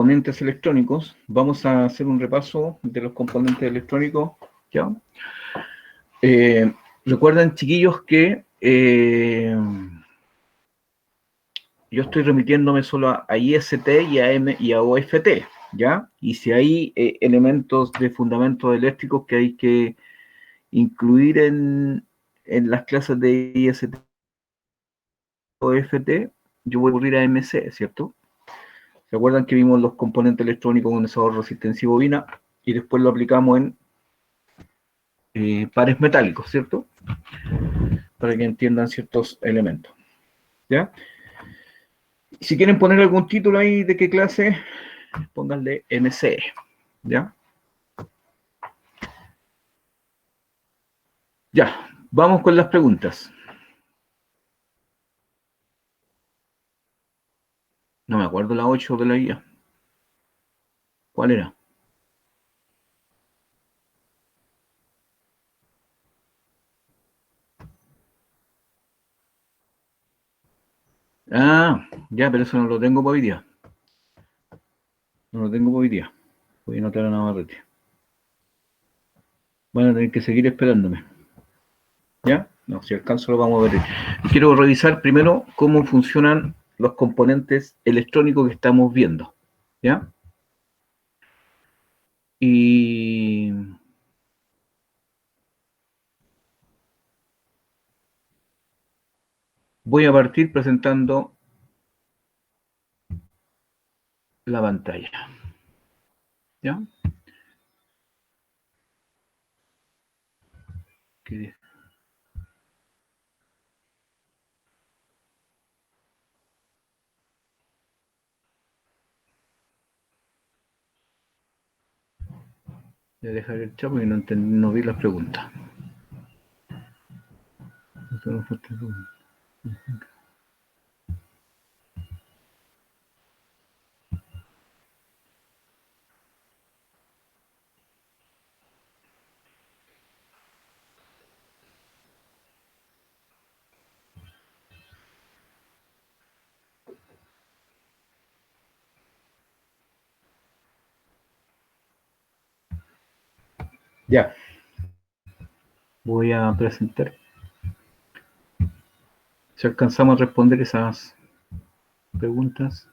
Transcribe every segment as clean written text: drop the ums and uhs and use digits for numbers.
componentes electrónicos. Vamos a hacer un repaso de los componentes electrónicos. ¿Ya? Recuerden, chiquillos, que yo estoy remitiéndome solo a IST y a OFT, ¿ya? Y si hay elementos de fundamentos eléctricos que hay que incluir en las clases de IST o OFT, yo voy a ocurrir a MC, ¿cierto? ¿Se acuerdan que vimos los componentes electrónicos, condensador, resistencia y bobina? Y después lo aplicamos en pares metálicos, ¿cierto? Para que entiendan ciertos elementos, ¿ya? Si quieren poner algún título ahí de qué clase, pónganle MC, ¿ya? Ya, vamos con las preguntas. No me acuerdo la 8 de la guía. ¿Cuál era? Ah, ya, pero eso no lo tengo para hoy día. No lo tengo para hoy día. Voy a anotar a Navarrete. Van a tener que seguir esperándome. ¿Ya? No, si alcanzo lo vamos a ver. Quiero revisar primero cómo funcionan los componentes electrónicos que estamos viendo. ¿Ya? Y voy a partir presentando la pantalla. ¿Ya? ¿Qué? Voy a dejar el chat porque no vi las preguntas. Ya. Voy a presentar. Si alcanzamos a responder esas preguntas.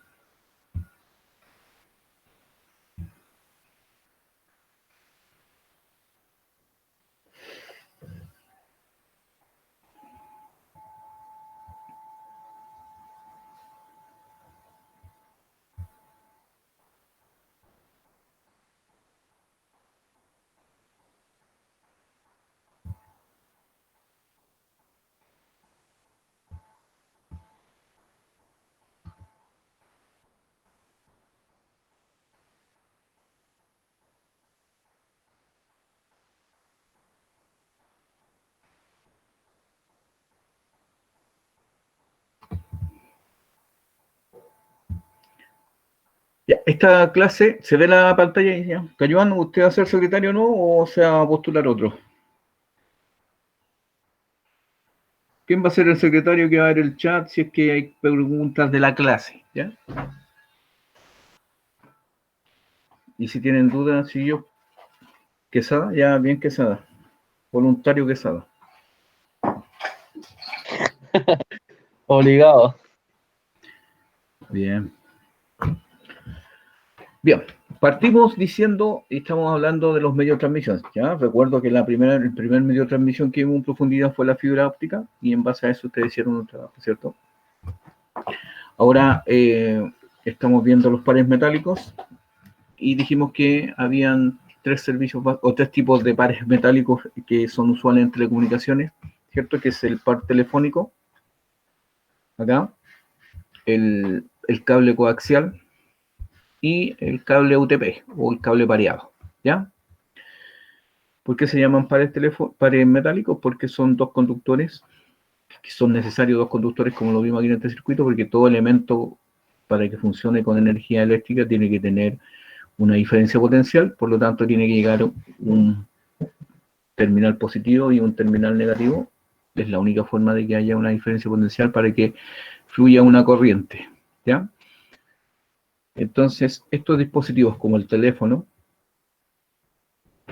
Ya, esta clase, ¿se ve la pantalla ahí ya? Cayuán, ¿usted va a ser secretario o no? ¿O se va a postular otro? ¿Quién va a ser el secretario que va a ver el chat si es que hay preguntas de la clase? ¿Ya? Y si tienen dudas, si yo. Quesada, ya, bien Quesada. Voluntario Quesada. Obligado. Bien. Bien, partimos diciendo, y estamos hablando de los medios de transmisión, ¿ya? Recuerdo que el primer medio de transmisión que vimos en profundidad fue la fibra óptica, y en base a eso ustedes hicieron un trabajo, ¿cierto? Ahora estamos viendo los pares metálicos, y dijimos que habían tres servicios o tres tipos de pares metálicos que son usuales en telecomunicaciones, ¿cierto? Que es el par telefónico, acá, el cable coaxial, y el cable UTP o el cable pareado, ¿ya? ¿Por qué se llaman pares metálicos? Porque son dos conductores, que son necesarios dos conductores como lo vimos aquí en este circuito, porque todo elemento para que funcione con energía eléctrica tiene que tener una diferencia potencial, por lo tanto tiene que llegar un terminal positivo y un terminal negativo. Es la única forma de que haya una diferencia potencial para que fluya una corriente, ¿ya? Entonces, estos dispositivos como el teléfono,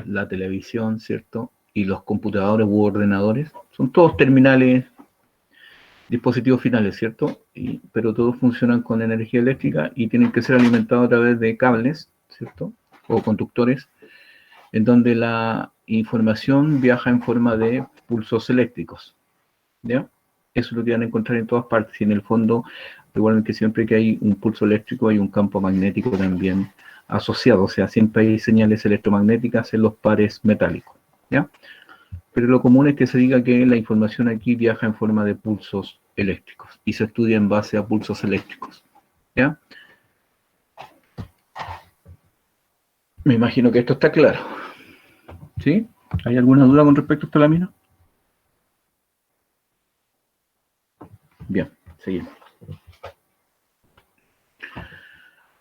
la televisión, ¿cierto? Y los computadores u ordenadores, son todos terminales, dispositivos finales, ¿cierto? Pero todos funcionan con energía eléctrica y tienen que ser alimentados a través de cables, ¿cierto? O conductores, en donde la información viaja en forma de pulsos eléctricos, ¿ya? Eso lo que van a encontrar en todas partes. Y en el fondo, recuerden que siempre que hay un pulso eléctrico hay un campo magnético también asociado. O sea, siempre hay señales electromagnéticas en los pares metálicos, ¿ya? Pero lo común es que se diga que la información aquí viaja en forma de pulsos eléctricos y se estudia en base a pulsos eléctricos, ¿ya? Me imagino que esto está claro, ¿sí? ¿Hay alguna duda con respecto a esta lámina? Bien, seguimos.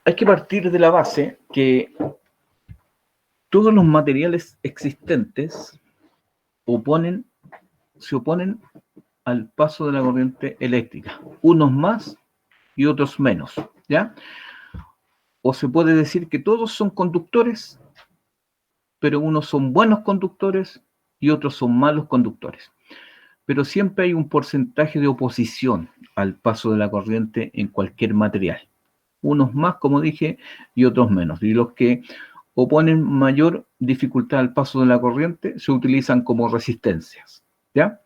Hay que partir de la base que todos los materiales existentes se oponen al paso de la corriente eléctrica, unos más y otros menos, ¿ya? O se puede decir que todos son conductores, pero unos son buenos conductores y otros son malos conductores. Pero siempre hay un porcentaje de oposición al paso de la corriente en cualquier material. Unos más, como dije, y otros menos. Y los que oponen mayor dificultad al paso de la corriente se utilizan como resistencias, ¿ya?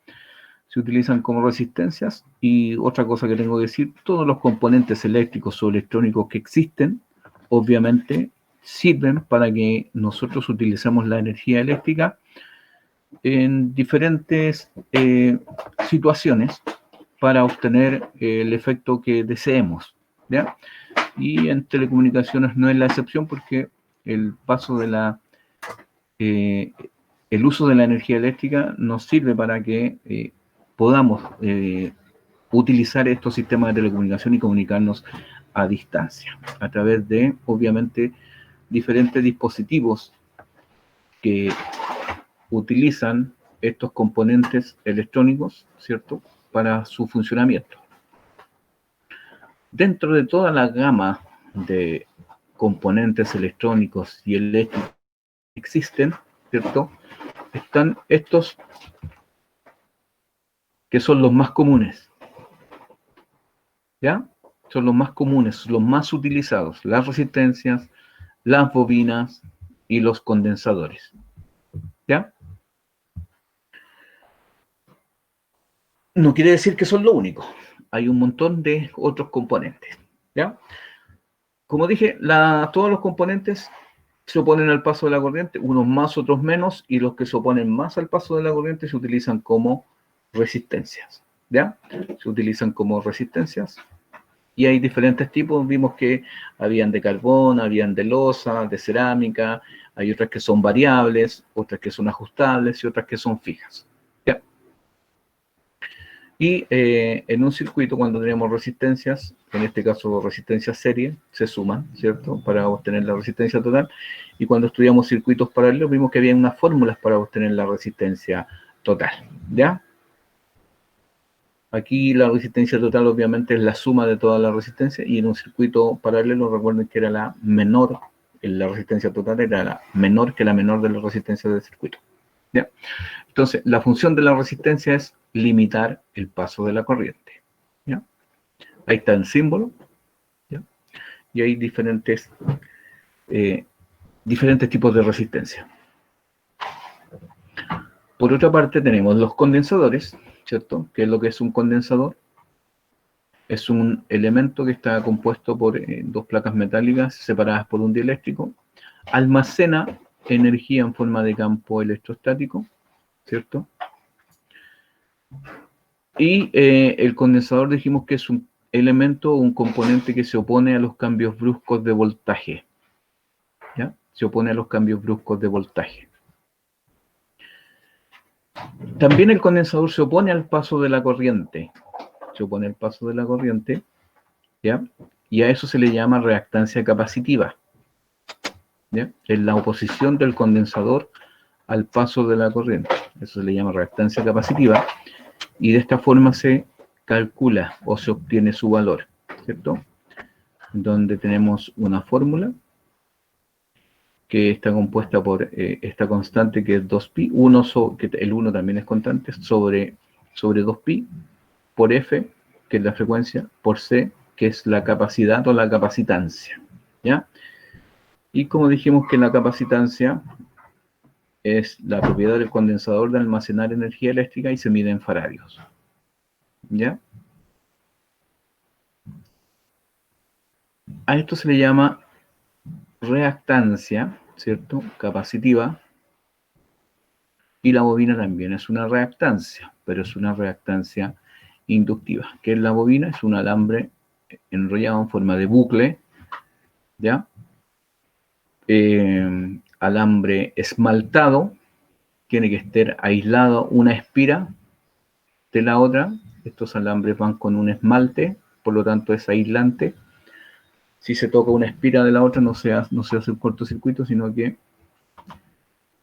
Se utilizan como resistencias. Y otra cosa que tengo que decir, todos los componentes eléctricos o electrónicos que existen, obviamente, sirven para que nosotros utilicemos la energía eléctrica en diferentes situaciones para obtener el efecto que deseemos, ¿ya? Y en telecomunicaciones no es la excepción porque el paso de el uso de la energía eléctrica nos sirve para que podamos utilizar estos sistemas de telecomunicación y comunicarnos a distancia, a través de, obviamente, diferentes dispositivos que utilizan estos componentes electrónicos, ¿cierto?, para su funcionamiento. Dentro de toda la gama de componentes electrónicos y eléctricos que existen, ¿cierto?, están estos que son los más comunes, ¿ya? Son los más comunes, los más utilizados, las resistencias, las bobinas y los condensadores, ¿ya? No quiere decir que son lo único, hay un montón de otros componentes, ¿ya? Como dije, todos los componentes se oponen al paso de la corriente, unos más, otros menos, y los que se oponen más al paso de la corriente se utilizan como resistencias, ¿ya? Se utilizan como resistencias, y hay diferentes tipos. Vimos que habían de carbón, habían de losa, de cerámica, hay otras que son variables, otras que son ajustables y otras que son fijas, ¿ya? Y en un circuito, cuando tenemos resistencias, en este caso resistencias serie, se suman, ¿cierto?, para obtener la resistencia total. Y cuando estudiamos circuitos paralelos, vimos que había unas fórmulas para obtener la resistencia total, ¿ya? Aquí la resistencia total obviamente es la suma de toda la resistencia, y en un circuito paralelo recuerden que era la menor, la resistencia total era la menor que la menor de las resistencias del circuito, ¿ya? Entonces, la función de la resistencia es limitar el paso de la corriente, ¿ya? Ahí está el símbolo, ¿ya? Y hay diferentes tipos de resistencia. Por otra parte, tenemos los condensadores, ¿cierto? ¿Qué es lo que es un condensador? Es un elemento que está compuesto por dos placas metálicas separadas por un dieléctrico. Almacena energía en forma de campo electrostático, ¿cierto? Y el condensador dijimos que es un elemento o un componente que se opone a los cambios bruscos de voltaje, ¿ya? Se opone a los cambios bruscos de voltaje. También el condensador se opone al paso de la corriente. Se opone al paso de la corriente, ¿ya? Y a eso se le llama reactancia capacitiva, ¿ya? Es la oposición del condensador al paso de la corriente. Eso se le llama reactancia capacitiva. Y de esta forma se calcula o se obtiene su valor, ¿cierto? donde tenemos una fórmula que está compuesta por esta constante que es 2pi, que el 1 también es constante, sobre 2pi, por F, que es la frecuencia, por C, que es la capacidad o la capacitancia, ¿ya? Y como dijimos que la capacitancia es la propiedad del condensador de almacenar energía eléctrica y se mide en faradios, ¿ya? A esto se le llama reactancia, ¿cierto? Capacitiva. Y la bobina también es una reactancia, pero es una reactancia inductiva. ¿Qué es la bobina? Es un alambre enrollado en forma de bucle, ¿ya? Alambre esmaltado, tiene que estar aislado una espira de la otra. Estos alambres van con un esmalte, por lo tanto es aislante. Si se toca una espira de la otra no se hace un cortocircuito, sino que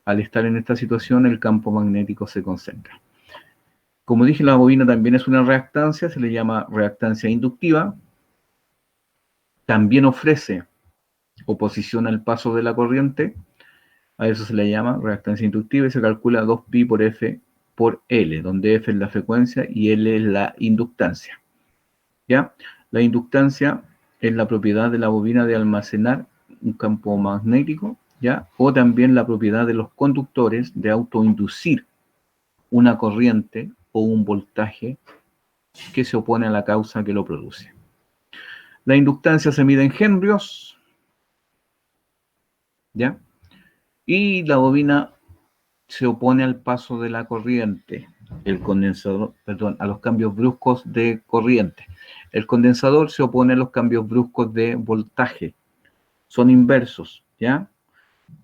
al estar en esta situación el campo magnético se concentra. Como dije, la bobina también es una reactancia, se le llama reactancia inductiva. También ofrece oposición al paso de la corriente, a eso se le llama reactancia inductiva y se calcula 2pi por F por L, donde F es la frecuencia y L es la inductancia. ¿Ya? La inductancia es la propiedad de la bobina de almacenar un campo magnético, ¿ya? O también la propiedad de los conductores de autoinducir una corriente o un voltaje que se opone a la causa que lo produce. La inductancia se mide en henrios, ¿ya? Y la bobina se opone al paso de la corriente, el condensador, perdón, a los cambios bruscos de corriente. El condensador se opone a los cambios bruscos de voltaje. Son inversos, ¿ya?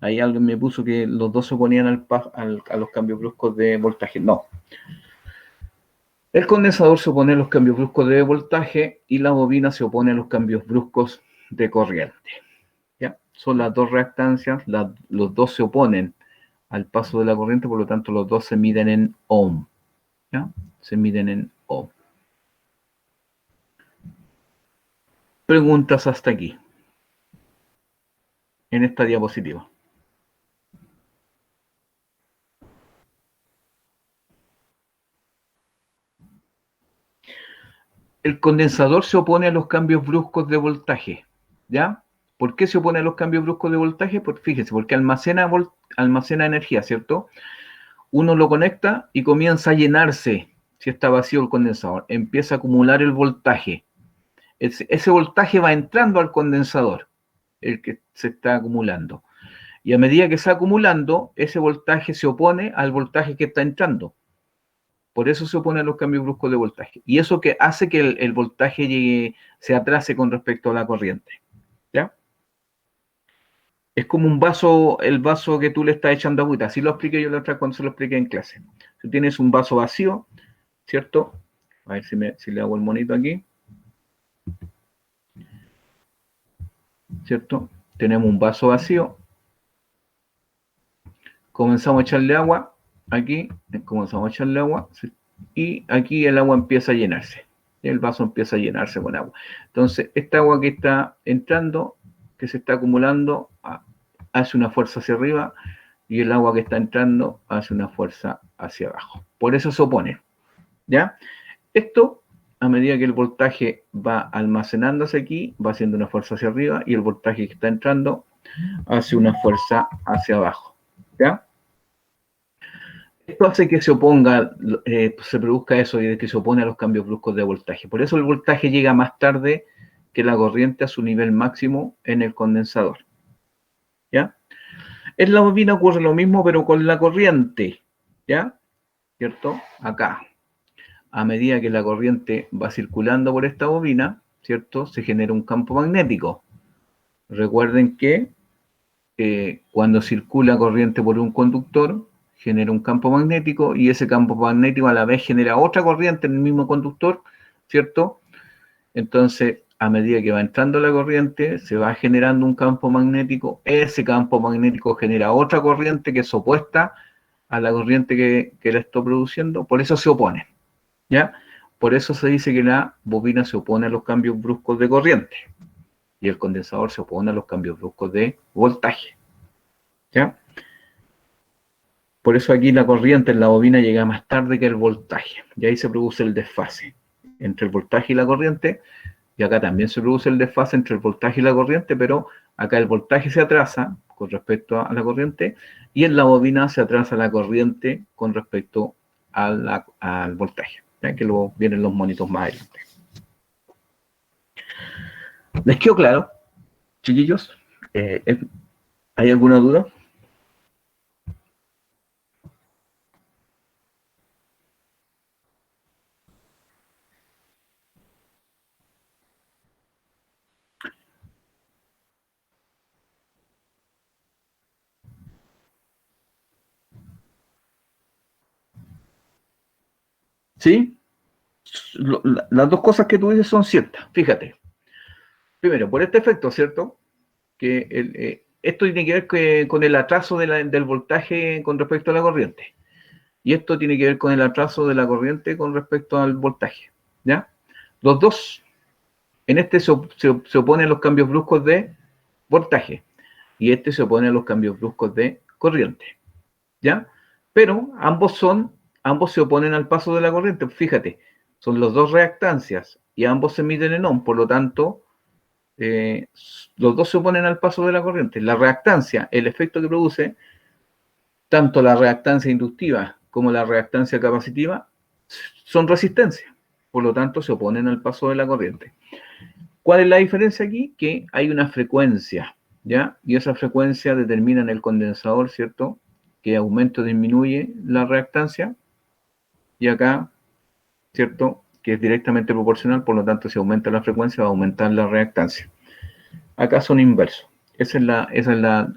Ahí alguien me puso que los dos se oponían a los cambios bruscos de voltaje. No. El condensador se opone a los cambios bruscos de voltaje y la bobina se opone a los cambios bruscos de corriente. ¿Ya? Son las dos reactancias, los dos se oponen al paso de la corriente, por lo tanto los dos se miden en ohm. ¿Ya? Se miden en ohm. Preguntas hasta aquí, en esta diapositiva. El condensador se opone a los cambios bruscos de voltaje, ¿ya? ¿Por qué se opone a los cambios bruscos de voltaje? Pues fíjense, porque almacena energía, ¿cierto? Uno lo conecta y comienza a llenarse, si está vacío el condensador, empieza a acumular el voltaje. Ese voltaje va entrando al condensador, el que se está acumulando. Y a medida que se está acumulando, ese voltaje se opone al voltaje que está entrando. Por eso se opone a los cambios bruscos de voltaje. Y eso que hace que el voltaje se atrase con respecto a la corriente. ¿Ya? Es como un vaso, el vaso que tú le estás echando agüita. Así lo expliqué yo la otra vez cuando se lo expliqué en clase. Si tienes un vaso vacío, ¿cierto? A ver si le hago el monito aquí. ¿Cierto? Tenemos un vaso vacío. Comenzamos a echarle agua. Aquí comenzamos a echarle agua. Y aquí el agua empieza a llenarse. El vaso empieza a llenarse con agua. Entonces, esta agua que está entrando, que se está acumulando, hace una fuerza hacia arriba y el agua que está entrando hace una fuerza hacia abajo. Por eso se opone. ¿Ya? Esto, a medida que el voltaje va almacenándose aquí, va haciendo una fuerza hacia arriba y el voltaje que está entrando hace una fuerza hacia abajo. ¿Ya? Esto hace que se oponga, se produzca eso y de que se opone a los cambios bruscos de voltaje. Por eso el voltaje llega más tarde que la corriente a su nivel máximo en el condensador. ¿Ya? En la bobina ocurre lo mismo, pero con la corriente. ¿Ya? ¿Cierto? Acá. A medida que la corriente va circulando por esta bobina, ¿cierto? Se genera un campo magnético. Recuerden que cuando circula corriente por un conductor, genera un campo magnético y ese campo magnético a la vez genera otra corriente en el mismo conductor, ¿cierto? Entonces, a medida que va entrando la corriente, se va generando un campo magnético, ese campo magnético genera otra corriente que es opuesta a la corriente que la está produciendo, por eso se opone, ¿ya? Por eso se dice que la bobina se opone a los cambios bruscos de corriente, y el condensador se opone a los cambios bruscos de voltaje. ¿Ya? Por eso aquí la corriente en la bobina llega más tarde que el voltaje, y ahí se produce el desfase entre el voltaje y la corriente, y acá también se produce el desfase entre el voltaje y la corriente, pero acá el voltaje se atrasa con respecto a la corriente, y en la bobina se atrasa la corriente con respecto al voltaje, ¿ya? Que luego vienen los monitos más adelante. ¿Les quedó claro, chiquillos? ¿Hay alguna duda? ¿Sí? Las dos cosas que tú dices son ciertas, fíjate. Primero, por este efecto, ¿cierto? Que esto tiene que ver con el atraso del voltaje con respecto a la corriente. Y esto tiene que ver con el atraso de la corriente con respecto al voltaje. ¿Ya? Los dos, en este se oponen los cambios bruscos de voltaje. Y este se opone a los cambios bruscos de corriente. ¿Ya? Pero ambos se oponen al paso de la corriente. Fíjate, son las dos reactancias y ambos se miden en ohm, por lo tanto, los dos se oponen al paso de la corriente. La reactancia, el efecto que produce, tanto la reactancia inductiva como la reactancia capacitiva, son resistencia, por lo tanto se oponen al paso de la corriente. ¿Cuál es la diferencia aquí? Que hay una frecuencia, ¿ya? Y esa frecuencia determina en el condensador, ¿cierto? Que aumenta o disminuye la reactancia, y acá, ¿cierto? Que es directamente proporcional, por lo tanto, si aumenta la frecuencia, va a aumentar la reactancia. Acá son inversos. Esa es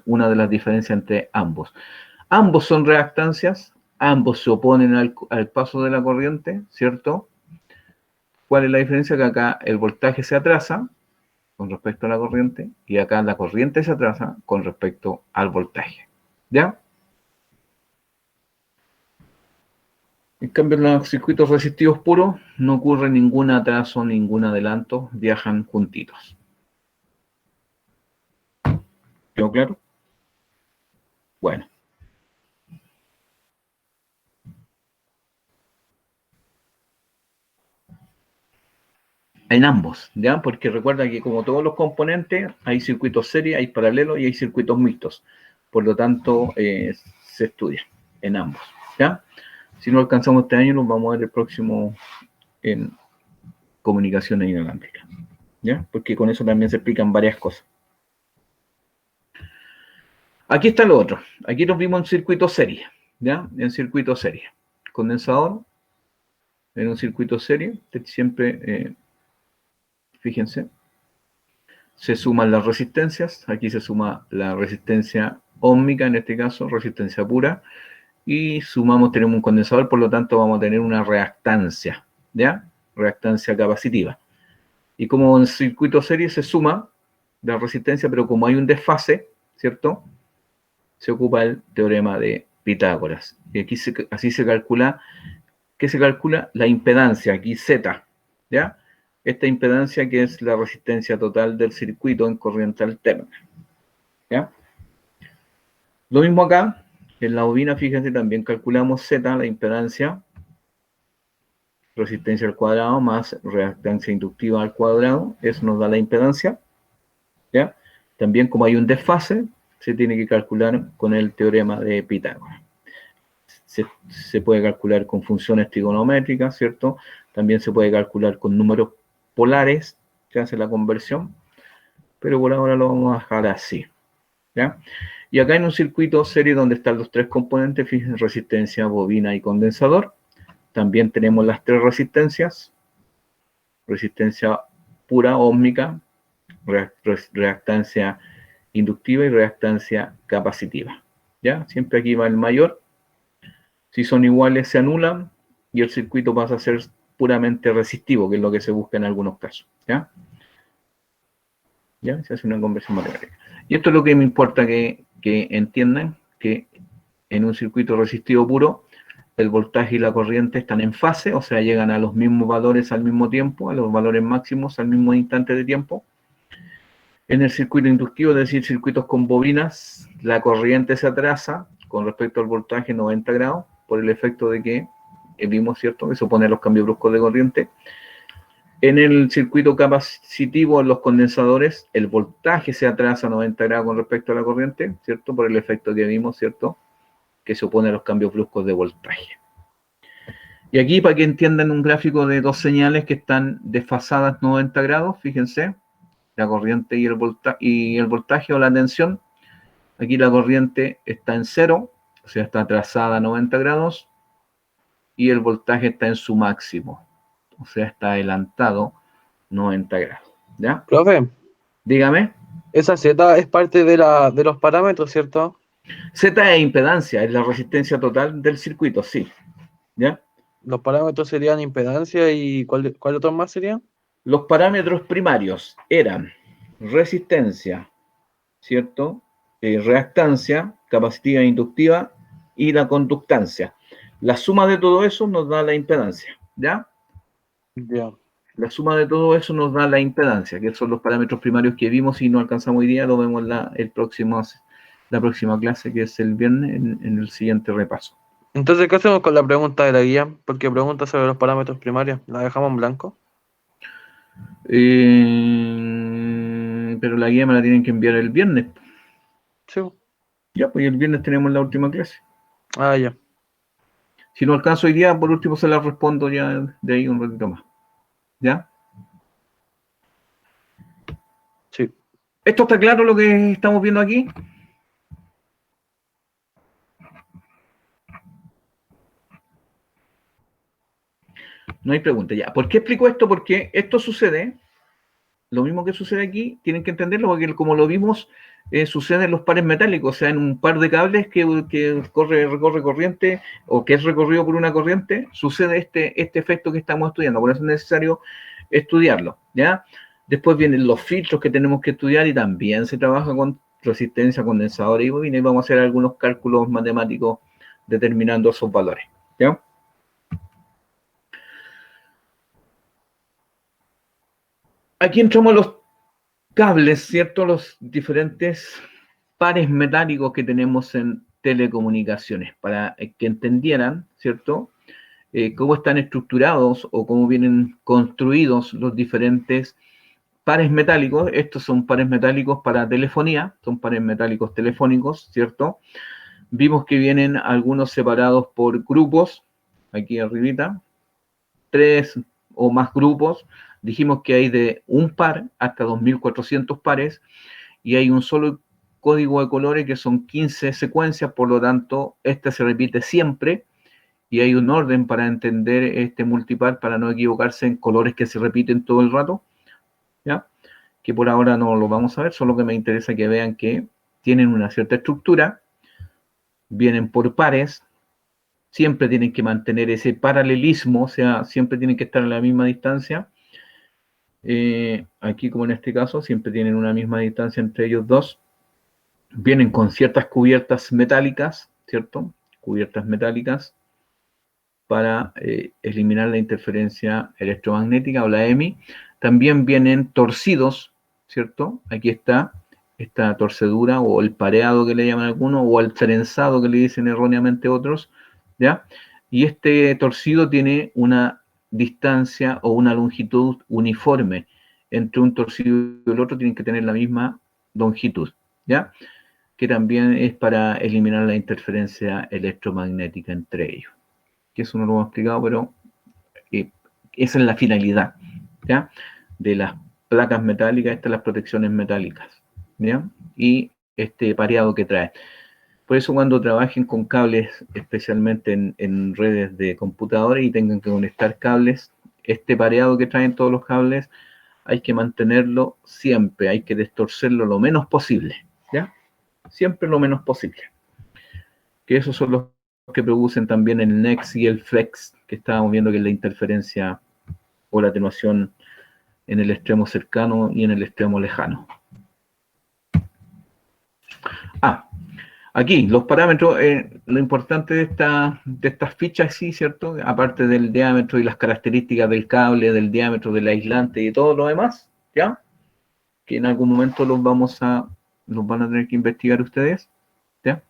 una de las diferencias entre ambos. Ambos son reactancias, ambos se oponen al paso de la corriente, ¿cierto? ¿Cuál es la diferencia? Que acá el voltaje se atrasa con respecto a la corriente, y acá la corriente se atrasa con respecto al voltaje. ¿Ya? En cambio, en los circuitos resistivos puros no ocurre ningún atraso, ningún adelanto, viajan juntitos. ¿Quedó claro? Bueno. En ambos, ¿ya? Porque recuerda que como todos los componentes, hay circuitos serie, hay paralelos y hay circuitos mixtos. Por lo tanto, se estudia en ambos, ¿ya? Si no alcanzamos este año, nos vamos a ver el próximo en comunicaciones inalámbricas, ¿ya? Porque con eso también se explican varias cosas. Aquí está lo otro. Aquí nos vimos en circuito serie, ¿ya? En circuito serie. Condensador, en un circuito serie, siempre, fíjense, se suman las resistencias. Aquí se suma la resistencia óhmica, en este caso, resistencia pura, y sumamos, tenemos un condensador, por lo tanto vamos a tener una reactancia, ¿ya? Reactancia capacitiva. Y como en circuito serie se suma la resistencia, pero como hay un desfase, ¿cierto? Se ocupa el teorema de Pitágoras. Y aquí así se calcula, ¿qué se calcula? La impedancia, aquí Z, ¿ya? Esta impedancia que es la resistencia total del circuito en corriente alterna, ¿ya? Lo mismo acá, en la bobina, fíjense, también calculamos Z, la impedancia, resistencia al cuadrado más reactancia inductiva al cuadrado, eso nos da la impedancia, ¿ya? También como hay un desfase, se tiene que calcular con el teorema de Pitágoras. Se puede calcular con funciones trigonométricas, ¿cierto? También se puede calcular con números polares, se hace la conversión, pero por ahora lo vamos a dejar así, ¿ya? Y acá en un circuito serie donde están los tres componentes, fíjense, resistencia, bobina y condensador, también tenemos las tres resistencias, resistencia pura óhmica, reactancia inductiva y reactancia capacitiva, ¿ya? Siempre aquí va el mayor. Si son iguales se anulan y el circuito pasa a ser puramente resistivo, que es lo que se busca en algunos casos, ¿ya? ¿Ya? Se hace una conversión matemática. Y esto es lo que me importa que entiendan, que en un circuito resistivo puro, el voltaje y la corriente están en fase, o sea, llegan a los mismos valores al mismo tiempo, a los valores máximos al mismo instante de tiempo. En el circuito inductivo, es decir, circuitos con bobinas, la corriente se atrasa con respecto al voltaje 90 grados por el efecto de que, vimos, ¿cierto?, que se oponen los cambios bruscos de corriente. En el circuito capacitivo, en los condensadores, el voltaje se atrasa 90 grados con respecto a la corriente, ¿cierto?, por el efecto que vimos, ¿cierto?, que se opone a los cambios bruscos de voltaje. Y aquí, para que entiendan un gráfico de dos señales que están desfasadas 90 grados, fíjense, la corriente y el voltaje o la tensión. Aquí la corriente está en cero, o sea, está atrasada a 90 grados, y el voltaje está en su máximo, o sea, está adelantado 90 grados. ¿Ya? Profe, Dígame. esa Z es parte de los parámetros, ¿cierto? Z es impedancia, es la resistencia total del circuito, sí. ¿Ya? Los parámetros serían impedancia y ¿cuál otro más sería? Los parámetros primarios eran resistencia, ¿cierto? Reactancia, capacitiva e inductiva y la conductancia. La suma de todo eso nos da la impedancia, ¿ya? Ya. La suma de todo eso nos da la impedancia, que son los parámetros primarios que vimos y no alcanzamos hoy día, lo vemos la próxima clase, que es el viernes, en el siguiente repaso. Entonces, ¿qué hacemos con la pregunta de la guía? Porque pregunta sobre los parámetros primarios. ¿La dejamos en blanco? Pero la guía me la tienen que enviar el viernes. Sí. Ya, pues el viernes tenemos la última clase. Ah, ya. Si no alcanzo hoy día, por último se la respondo ya de ahí un ratito más. ¿Ya? Sí. ¿Esto está claro lo que estamos viendo aquí? No hay pregunta, ya. ¿Por qué explico esto? Porque esto sucede, lo mismo que sucede aquí, tienen que entenderlo, porque como lo vimos, sucede en los pares metálicos, o sea, en un par de cables que recorre corriente, o que es recorrido por una corriente, sucede este efecto que estamos estudiando. Por eso es necesario estudiarlo, ¿ya? Después vienen los filtros que tenemos que estudiar y también se trabaja con resistencia, condensador y bobina, y vamos a hacer algunos cálculos matemáticos determinando esos valores, ¿ya? Aquí entramos a los cables, ¿cierto? Los diferentes pares metálicos que tenemos en telecomunicaciones, para que entendieran, ¿cierto? Cómo están estructurados o cómo vienen construidos los diferentes pares metálicos. Estos son pares metálicos para telefonía, son pares metálicos telefónicos, ¿cierto? Vimos que vienen algunos separados por grupos, aquí arribita, 3 o más grupos. Dijimos que hay de un par hasta 2400 pares y hay un solo código de colores que son 15 secuencias, por lo tanto, este se repite siempre y hay un orden para entender este multipar para no equivocarse en colores que se repiten todo el rato, ¿ya? Que por ahora no lo vamos a ver, solo que me interesa que vean que tienen una cierta estructura, vienen por pares, siempre tienen que mantener ese paralelismo, o sea, siempre tienen que estar a la misma distancia. Aquí, como en este caso, siempre tienen una misma distancia entre ellos dos. Vienen con ciertas cubiertas metálicas, ¿cierto? Cubiertas metálicas para eliminar la interferencia electromagnética o la EMI. También vienen torcidos, ¿cierto? Aquí está esta torcedura o el pareado que le llaman algunos, o el trenzado que le dicen erróneamente otros, ¿ya? Y este torcido tiene una distancia o una longitud uniforme. Entre un torcido y el otro tienen que tener la misma longitud, ¿ya? Que también es para eliminar la interferencia electromagnética entre ellos. Que eso no lo hemos explicado, pero esa es la finalidad, ¿ya? De las placas metálicas, estas las protecciones metálicas, ¿ya? Y este pareado que trae. Por eso cuando trabajen con cables, especialmente en redes de computadores y tengan que conectar cables, este pareado que traen todos los cables, hay que mantenerlo siempre, hay que distorcerlo lo menos posible, ¿ya? Siempre lo menos posible. Que esos son los que producen también el NEX y el FLEX, que estábamos viendo que es la interferencia o la atenuación en el extremo cercano y en el extremo lejano. Aquí, los parámetros, lo importante de estas fichas, sí, ¿cierto? Aparte del diámetro y las características del cable, del diámetro, del aislante y todo lo demás, ¿ya? que en algún momento los van a tener que investigar ustedes, ¿ya?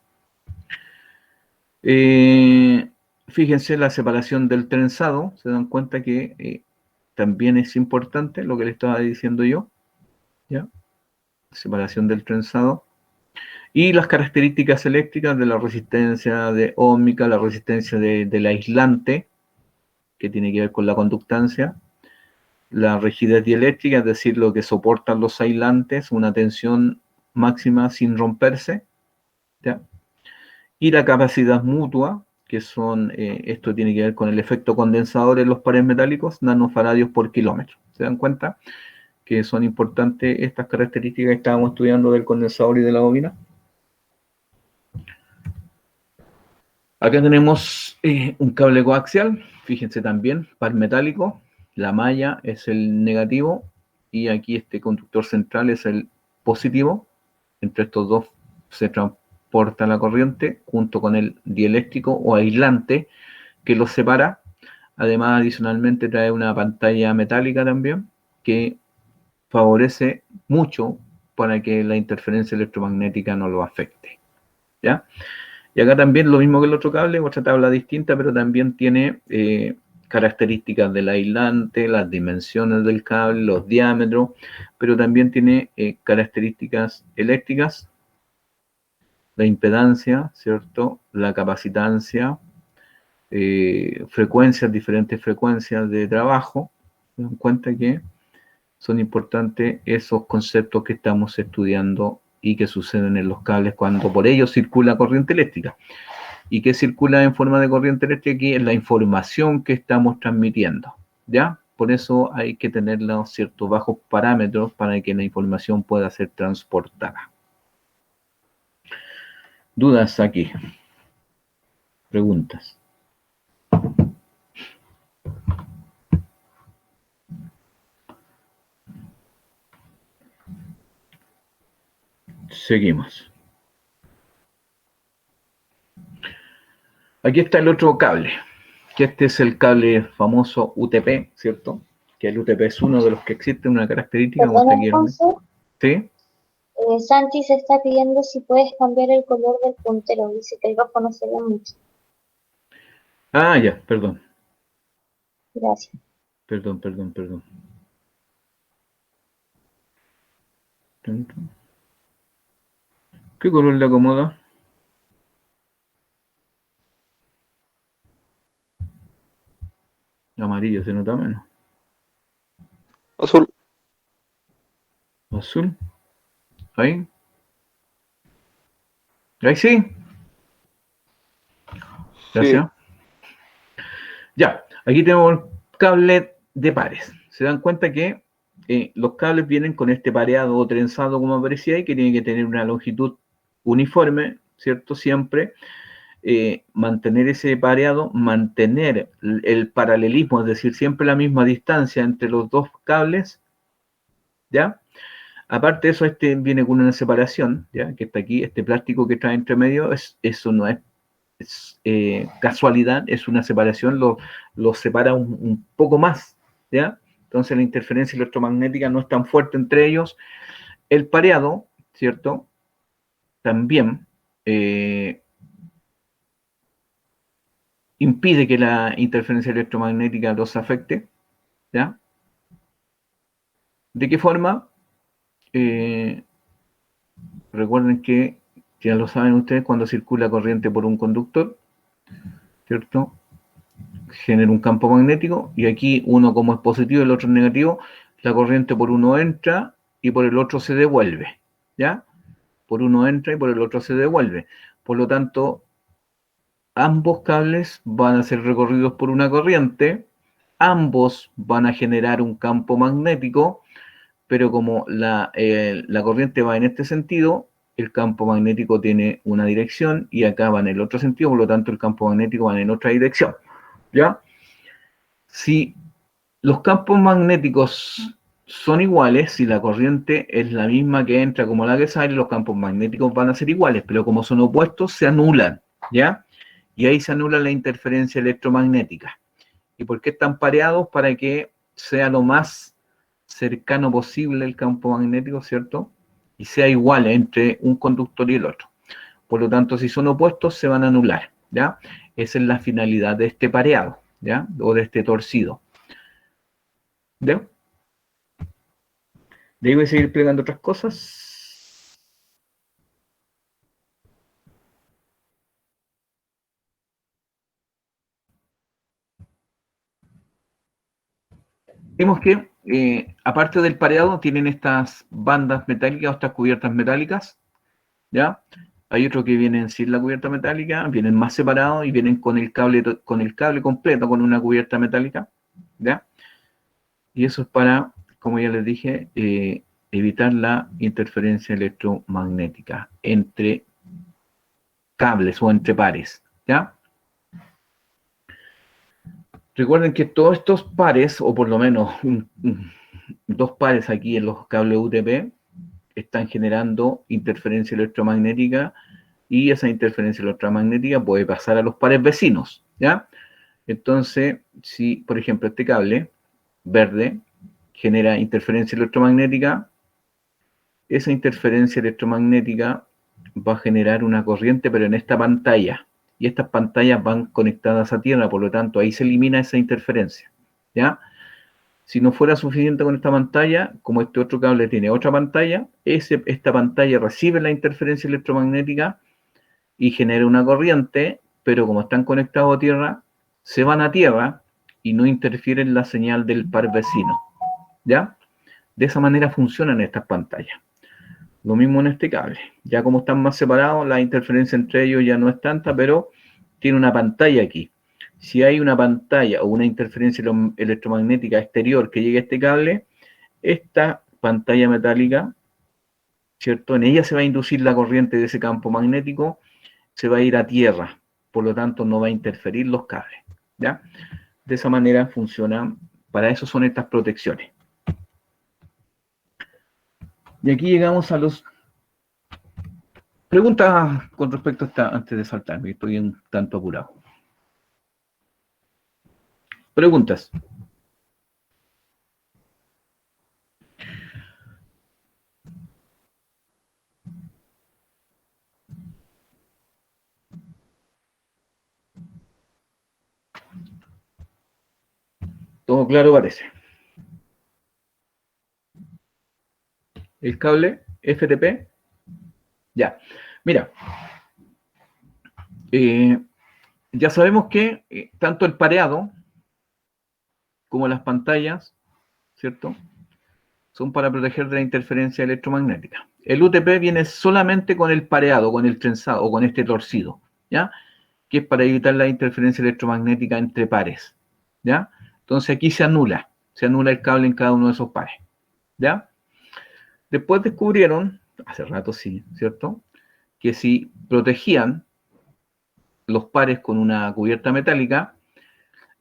Fíjense la separación del trenzado, se dan cuenta que también es importante lo que le estaba diciendo yo, ¿ya? Separación del trenzado. Y las características eléctricas de la resistencia de óhmica, la resistencia del aislante, que tiene que ver con la conductancia, la rigidez dieléctrica, es decir, lo que soportan los aislantes, una tensión máxima sin romperse, ¿ya? Y la capacidad mutua, que son, esto tiene que ver con el efecto condensador en los pares metálicos, nanofaradios por kilómetro. ¿Se dan cuenta que son importantes estas características que estábamos estudiando del condensador y de la bobina? Acá tenemos un cable coaxial, fíjense también, par metálico, la malla es el negativo y aquí este conductor central es el positivo. Entre estos dos se transporta la corriente junto con el dieléctrico o aislante que los separa. Además, adicionalmente trae una pantalla metálica también que favorece mucho para que la interferencia electromagnética no lo afecte, ¿ya? Y acá también lo mismo que el otro cable, otra tabla distinta, pero también tiene características del aislante, las dimensiones del cable, los diámetros, pero también tiene características eléctricas, la impedancia, ¿cierto? La capacitancia, frecuencias, diferentes frecuencias de trabajo. Se dan cuenta que son importantes esos conceptos que estamos estudiando y que suceden en los cables cuando por ellos circula corriente eléctrica. ¿Y qué circula en forma de corriente eléctrica aquí? Es la información que estamos transmitiendo, ¿ya? Por eso hay que tener los ciertos bajos parámetros para que la información pueda ser transportada. ¿Dudas aquí? ¿Preguntas? Seguimos. Aquí está el otro cable, que este es el cable famoso UTP, ¿cierto? Que el UTP es uno de los que existe, una característica. Perdón, Alfonso. ¿Sí? Santi se está pidiendo si puedes cambiar el color del puntero. Dice que el rojo no se ve mucho. Ah, ya, perdón. Gracias. Perdón. ¿Qué color le acomoda? Amarillo, se nota menos. Azul. Azul. Ahí. Ahí sí. Gracias. Sí. Ya, aquí tenemos el cable de pares. Se dan cuenta que los cables vienen con este pareado o trenzado, como aparecía ahí, que tiene que tener una longitud uniforme, ¿cierto? Siempre. Mantener ese pareado, mantener el paralelismo, es decir, siempre la misma distancia entre los dos cables, ¿ya? Aparte de eso, este viene con una separación, ¿ya? Que está aquí, este plástico que trae entre medio, eso no es casualidad, es una separación, lo separa un poco más, ¿ya? Entonces la interferencia electromagnética no es tan fuerte entre ellos. El pareado, ¿cierto? También impide que la interferencia electromagnética los afecte, ¿ya? ¿De qué forma? Recuerden que, ya lo saben ustedes, cuando circula corriente por un conductor, ¿cierto? Genera un campo magnético, y aquí uno como es positivo y el otro es negativo, la corriente por uno entra y por el otro se devuelve, ¿ya? Por uno entra y por el otro se devuelve. Por lo tanto, ambos cables van a ser recorridos por una corriente, ambos van a generar un campo magnético, pero como la corriente va en este sentido, el campo magnético tiene una dirección y acá va en el otro sentido, por lo tanto el campo magnético va en otra dirección, ¿ya? Si los campos magnéticos son iguales, si la corriente es la misma que entra como la que sale, los campos magnéticos van a ser iguales, pero como son opuestos, se anulan, ¿ya? Y ahí se anula la interferencia electromagnética. ¿Y por qué están pareados? Para que sea lo más cercano posible el campo magnético, ¿cierto? Y sea igual entre un conductor y el otro. Por lo tanto, si son opuestos, se van a anular, ¿ya? Esa es la finalidad de este pareado, ¿ya? O de este torcido. ¿Ya? De ahí voy a seguir explicando otras cosas. Vemos que, aparte del pareado, tienen estas bandas metálicas o estas cubiertas metálicas, ¿ya? Hay otros que vienen sin la cubierta metálica, vienen más separados y vienen con el cable completo, con una cubierta metálica, ¿ya? Y eso es para, como ya les dije, evitar la interferencia electromagnética entre cables o entre pares, ¿ya? Recuerden que todos estos pares, o por lo menos dos pares aquí en los cables UTP, están generando interferencia electromagnética y esa interferencia electromagnética puede pasar a los pares vecinos, ¿ya? Entonces, si, por ejemplo, este cable verde genera interferencia electromagnética, esa interferencia electromagnética va a generar una corriente, pero en esta pantalla, y estas pantallas van conectadas a tierra, por lo tanto, ahí se elimina esa interferencia, ¿ya? Si no fuera suficiente con esta pantalla, como este otro cable tiene otra pantalla, esta pantalla recibe la interferencia electromagnética y genera una corriente, pero como están conectados a tierra, se van a tierra y no interfieren la señal del par vecino, ¿ya? De esa manera funcionan estas pantallas. Lo mismo en este cable. Ya como están más separados, la interferencia entre ellos ya no es tanta, pero tiene una pantalla aquí. Si hay una pantalla o una interferencia electromagnética exterior que llegue a este cable, esta pantalla metálica, ¿cierto? En ella se va a inducir la corriente de ese campo magnético, se va a ir a tierra, por lo tanto no va a interferir los cables, ¿ya? De esa manera funciona, para eso son estas protecciones. Y aquí llegamos a los... Preguntas con respecto a esta, antes de saltarme, estoy un tanto apurado. Preguntas. Todo claro parece. El cable FTP. Ya. Mira. Ya sabemos que tanto el pareado como las pantallas, ¿cierto? Son para proteger de la interferencia electromagnética. El UTP viene solamente con el pareado, con el trenzado o con este torcido, ¿ya? Que es para evitar la interferencia electromagnética entre pares, ¿ya? Entonces aquí se anula el cable en cada uno de esos pares, ¿ya? Después descubrieron, hace rato sí, ¿cierto? Que si protegían los pares con una cubierta metálica,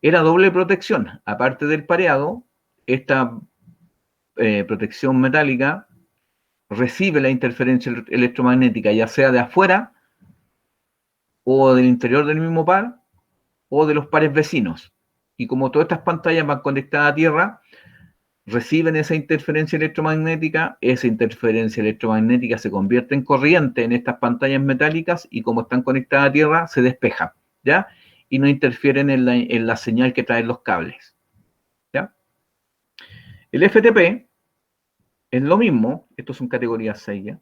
era doble protección. Aparte del pareado, esta protección metálica recibe la interferencia electromagnética, ya sea de afuera o del interior del mismo par o de los pares vecinos. Y como todas estas pantallas van conectadas a tierra, reciben esa interferencia electromagnética se convierte en corriente en estas pantallas metálicas y como están conectadas a tierra, se despejan, ¿ya? Y no interfieren en la señal que traen los cables, ¿ya? El FTP es lo mismo, estos son categorías 6, ¿ya?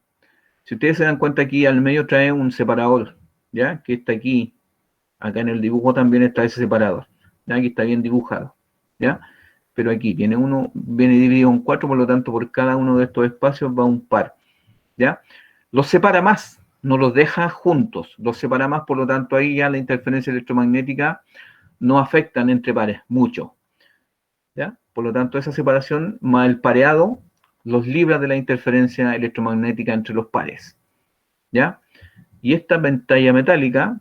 Si ustedes se dan cuenta aquí al medio trae un separador, ¿ya? Que está aquí, acá en el dibujo también está ese separador, ¿ya? Aquí está bien dibujado, ¿ya? Pero aquí viene dividido en 4, por lo tanto por cada uno de estos espacios va un par, ¿ya? Los separa más, no los deja juntos, los separa más, por lo tanto ahí ya la interferencia electromagnética no afectan entre pares, mucho, ¿ya? Por lo tanto esa separación más el pareado los libra de la interferencia electromagnética entre los pares, ¿ya? Y esta pantalla metálica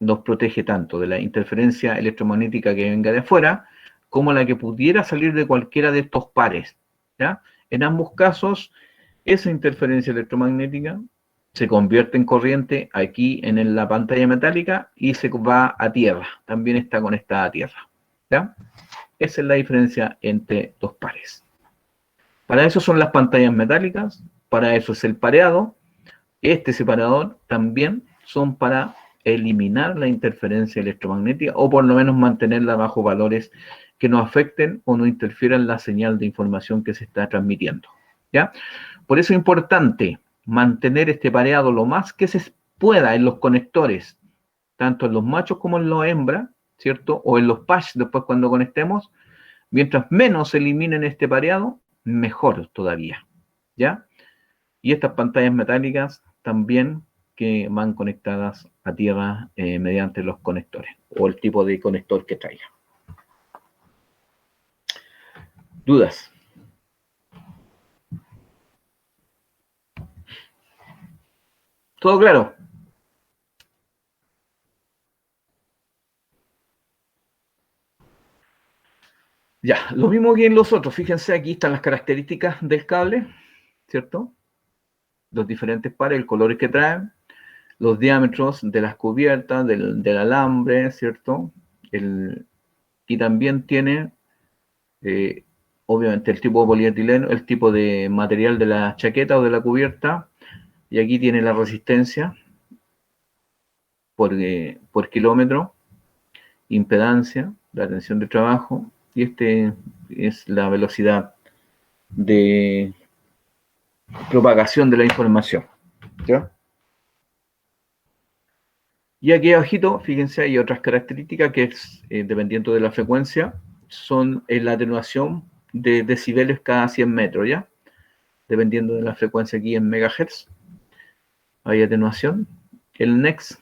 nos protege tanto de la interferencia electromagnética que venga de afuera, como la que pudiera salir de cualquiera de estos pares, ¿ya? En ambos casos, esa interferencia electromagnética se convierte en corriente aquí en la pantalla metálica y se va a tierra, también está conectada a tierra, ¿ya? Esa es la diferencia entre dos pares. Para eso son las pantallas metálicas, para eso es el pareado. Este separador también son para eliminar la interferencia electromagnética o por lo menos mantenerla bajo valores que no afecten o no interfieran la señal de información que se está transmitiendo, ¿ya? Por eso es importante mantener este pareado lo más que se pueda en los conectores, tanto en los machos como en las hembras, ¿cierto? O en los patch después cuando conectemos. Mientras menos eliminen este pareado, mejor todavía, ¿ya? Y estas pantallas metálicas también que van conectadas a tierra mediante los conectores o el tipo de conector que traiga. ¿Dudas? ¿Todo claro? Ya, lo mismo que en los otros. Fíjense, aquí están las características del cable, ¿cierto? Los diferentes pares, el color que traen, los diámetros de las cubiertas, del alambre, ¿cierto? Y también tiene, obviamente, el tipo de polietileno, el tipo de material de la chaqueta o de la cubierta, y aquí tiene la resistencia por kilómetro, impedancia, la tensión de trabajo, y este es la velocidad de propagación de la información, ¿ya? Y aquí abajito, fíjense, hay otras características que es, dependiendo de la frecuencia, son la atenuación de decibeles cada 100 metros, ¿ya? Dependiendo de la frecuencia aquí en megahertz, hay atenuación, el NEX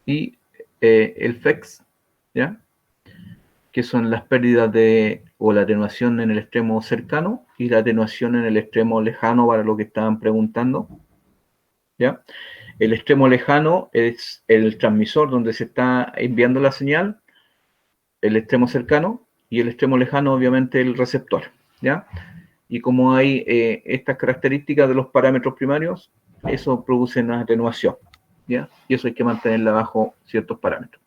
y el FEX, ¿ya? Que son las pérdidas o la atenuación en el extremo cercano y la atenuación en el extremo lejano para lo que estaban preguntando, ¿ya? El extremo lejano es el transmisor donde se está enviando la señal, el extremo cercano, y el extremo lejano obviamente el receptor, ¿ya? Y como hay estas características de los parámetros primarios, eso produce una atenuación, ¿ya? Y eso hay que mantenerla bajo ciertos parámetros.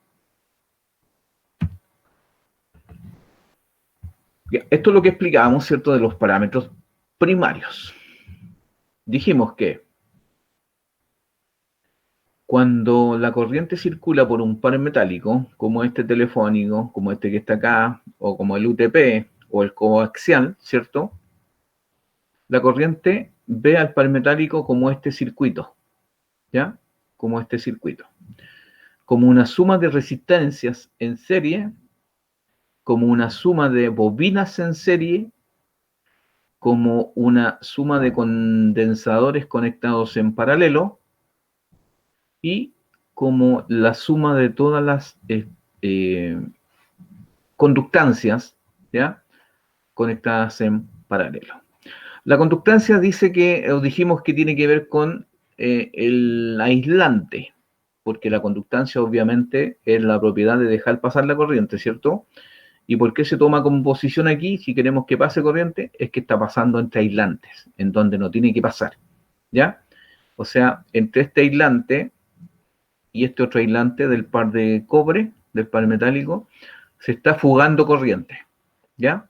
Ya, esto es lo que explicábamos, ¿cierto?, de los parámetros primarios. Dijimos que cuando la corriente circula por un par metálico, como este telefónico, como este que está acá, o como el UTP, o el coaxial, ¿cierto?, la corriente ve al par metálico como este circuito, ¿ya? Como este circuito. Como una suma de resistencias en serie, como una suma de bobinas en serie, como una suma de condensadores conectados en paralelo y como la suma de todas las conductancias, ¿ya?, conectadas en paralelo. La conductancia dice que, o dijimos que tiene que ver con el aislante, porque la conductancia obviamente es la propiedad de dejar pasar la corriente, ¿cierto? ¿Y por qué se toma como posición aquí? Si queremos que pase corriente, es que está pasando entre aislantes, en donde no tiene que pasar, ¿ya? O sea, entre este aislante y este otro aislante del par de cobre, del par metálico, se está fugando corriente, ¿ya?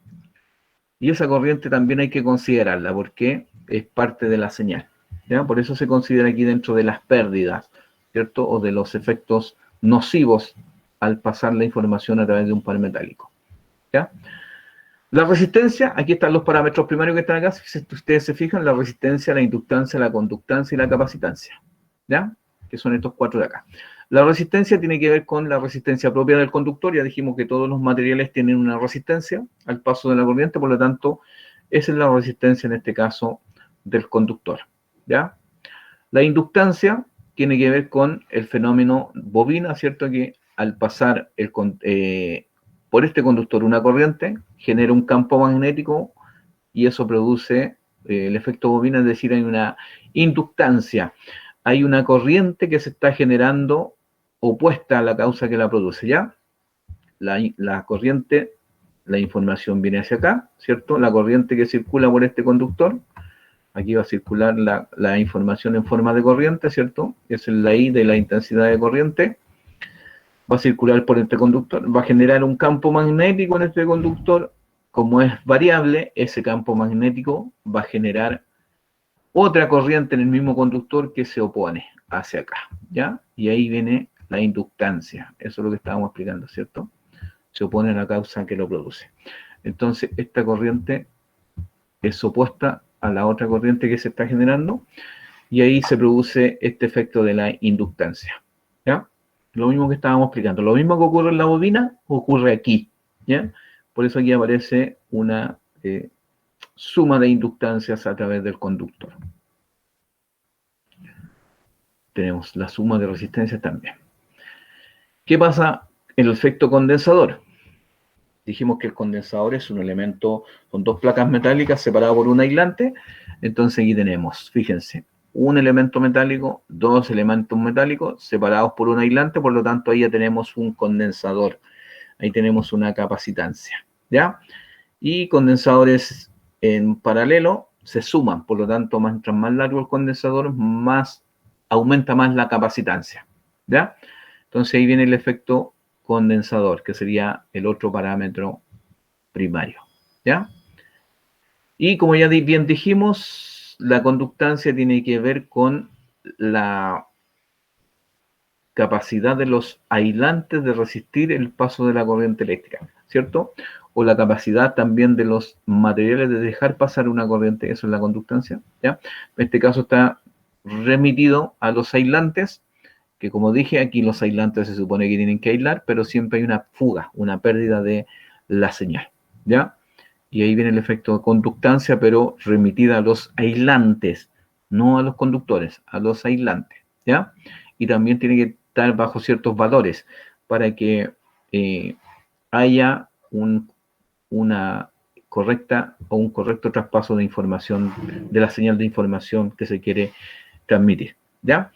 Y esa corriente también hay que considerarla, porque es parte de la señal, ¿ya? Por eso se considera aquí dentro de las pérdidas, ¿cierto? O de los efectos nocivos al pasar la información a través de un par metálico, ¿ya? La resistencia, aquí están los parámetros primarios que están acá, si ustedes se fijan, la resistencia, la inductancia, la conductancia y la capacitancia, ¿ya? Que son estos cuatro de acá. La resistencia tiene que ver con la resistencia propia del conductor. Ya dijimos que todos los materiales tienen una resistencia al paso de la corriente, por lo tanto, esa es la resistencia en este caso del conductor, ¿ya? La inductancia tiene que ver con el fenómeno bobina, ¿cierto? Que al pasar por este conductor una corriente, genera un campo magnético y eso produce el efecto bobina, es decir, hay una inductancia. Hay una corriente que se está generando opuesta a la causa que la produce, ¿ya? La corriente, la información viene hacia acá, ¿cierto? La corriente que circula por este conductor, aquí va a circular la información en forma de corriente, ¿cierto? Esa es la I de la intensidad de corriente. Va a circular por este conductor, va a generar un campo magnético en este conductor como es variable, ese campo magnético va a generar otra corriente en el mismo conductor que se opone hacia acá, ¿ya? Y ahí viene la inductancia. Eso es lo que estábamos explicando, ¿cierto? Se opone a la causa que lo produce. Entonces, esta corriente es opuesta a la otra corriente que se está generando y ahí se produce este efecto de la inductancia, ¿ya? Lo mismo que estábamos explicando. Lo mismo que ocurre en la bobina, ocurre aquí, ¿ya? Por eso aquí aparece una suma de inductancias a través del conductor. Tenemos la suma de resistencias también. ¿Qué pasa en el efecto condensador? Dijimos que el condensador es un elemento con dos placas metálicas separadas por un aislante. Entonces aquí tenemos, fíjense, un elemento metálico, dos elementos metálicos separados por un aislante, por lo tanto ahí ya tenemos un condensador. Ahí tenemos una capacitancia, ¿ya? Y condensadores en paralelo se suman, por lo tanto, mientras más largo el condensador, aumenta más la capacitancia, ¿ya? Entonces ahí viene el efecto condensador, que sería el otro parámetro primario, ¿ya? Y como ya bien dijimos, la conductancia tiene que ver con la capacidad de los aislantes de resistir el paso de la corriente eléctrica, ¿cierto? O la capacidad también de los materiales de dejar pasar una corriente, eso es la conductancia, ¿ya? En este caso está remitido a los aislantes, que como dije, aquí los aislantes se supone que tienen que aislar, pero siempre hay una fuga, una pérdida de la señal, ¿ya? Y ahí viene el efecto de conductancia, pero remitida a los aislantes, no a los conductores, a los aislantes, ¿ya? Y también tiene que estar bajo ciertos valores para que haya una correcta o un correcto traspaso de información, de la señal de información que se quiere transmitir, ¿ya?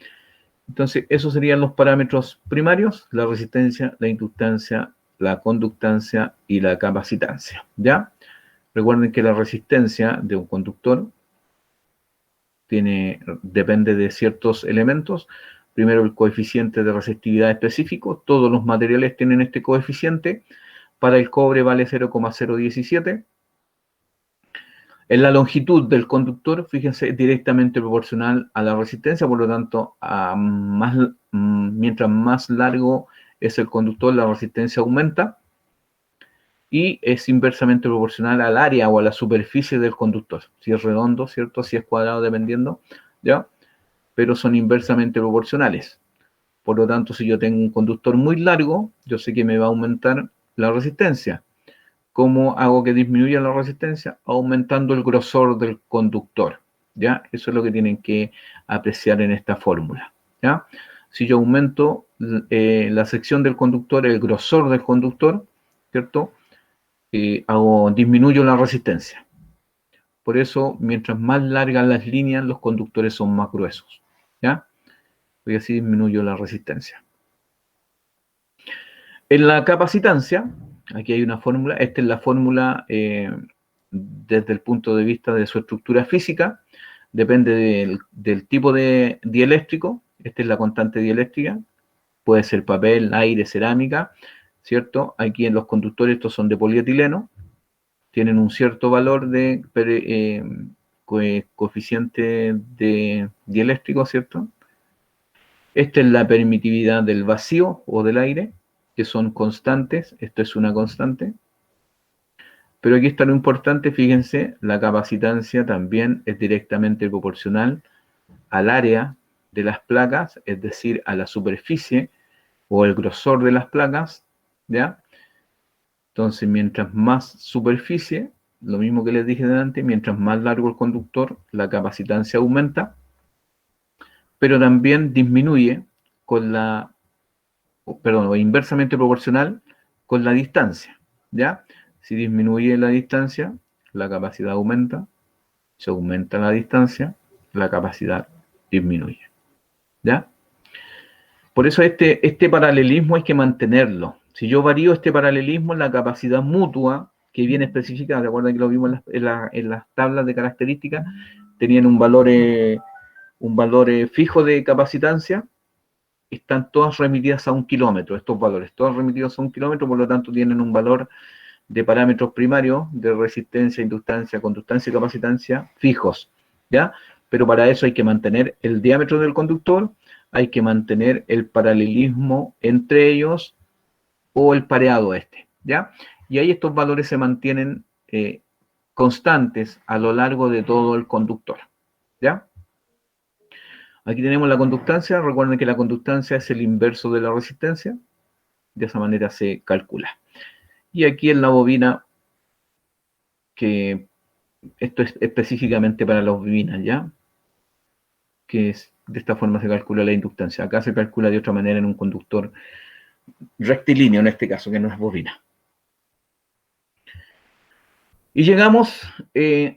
Entonces, esos serían los parámetros primarios: la resistencia, la inductancia, la conductancia y la capacitancia, ¿ya? Recuerden que la resistencia de un conductor depende de ciertos elementos. Primero, el coeficiente de resistividad específico. Todos los materiales tienen este coeficiente. Para el cobre vale 0,017. En la longitud del conductor, fíjense, es directamente proporcional a la resistencia, por lo tanto, mientras más largo es el conductor, la resistencia aumenta, y es inversamente proporcional al área o a la superficie del conductor. Si es redondo, ¿cierto? Si es cuadrado, dependiendo, ¿ya? Pero son inversamente proporcionales. Por lo tanto, si yo tengo un conductor muy largo, yo sé que me va a aumentar la resistencia. ¿Cómo hago que disminuya la resistencia? Aumentando el grosor del conductor, ¿ya? Eso es lo que tienen que apreciar en esta fórmula, ¿ya? Si yo aumento la sección del conductor, el grosor del conductor, ¿cierto? Disminuyo la resistencia. Por eso, mientras más largas las líneas, los conductores son más gruesos, ¿ya? Y así disminuyo la resistencia. En la capacitancia, aquí hay una fórmula. Esta es la fórmula desde el punto de vista de su estructura física. Depende del tipo de dieléctrico. Esta es la constante dieléctrica. Puede ser papel, aire, cerámica, ¿cierto? Aquí en los conductores estos son de polietileno. Tienen un cierto valor de coeficiente de dieléctrico, ¿cierto? Esta es la permitividad del vacío o del aire, que son constantes. Esto es una constante. Pero aquí está lo importante, fíjense, la capacitancia también es directamente proporcional al área de las placas, es decir, a la superficie o el grosor de las placas, ¿ya? Entonces, mientras más superficie, lo mismo que les dije delante, mientras más largo el conductor, la capacitancia aumenta, pero también disminuye o inversamente proporcional con la distancia, ¿ya? Si disminuye la distancia, la capacidad aumenta. Si aumenta la distancia, la capacidad disminuye, ¿ya? Por eso este paralelismo hay que mantenerlo. Si yo varío este paralelismo, la capacidad mutua, que viene especificada, recuerden que lo vimos en las tablas de características, tenían un valor fijo de capacitancia, están todas remitidas a 1 kilómetro, estos valores, todos remitidos a 1 kilómetro, por lo tanto tienen un valor de parámetros primarios de resistencia, inductancia, conductancia y capacitancia fijos, ¿ya? Pero para eso hay que mantener el diámetro del conductor, hay que mantener el paralelismo entre ellos o el pareado ¿ya? Y ahí estos valores se mantienen constantes a lo largo de todo el conductor, ¿ya? Aquí tenemos la conductancia. Recuerden que la conductancia es el inverso de la resistencia. De esa manera se calcula. Y aquí en la bobina, que esto es específicamente para las bobinas, ¿ya? Que es, de esta forma se calcula la inductancia. Acá se calcula de otra manera en un conductor rectilíneo, en este caso, que no es bobina. Y llegamos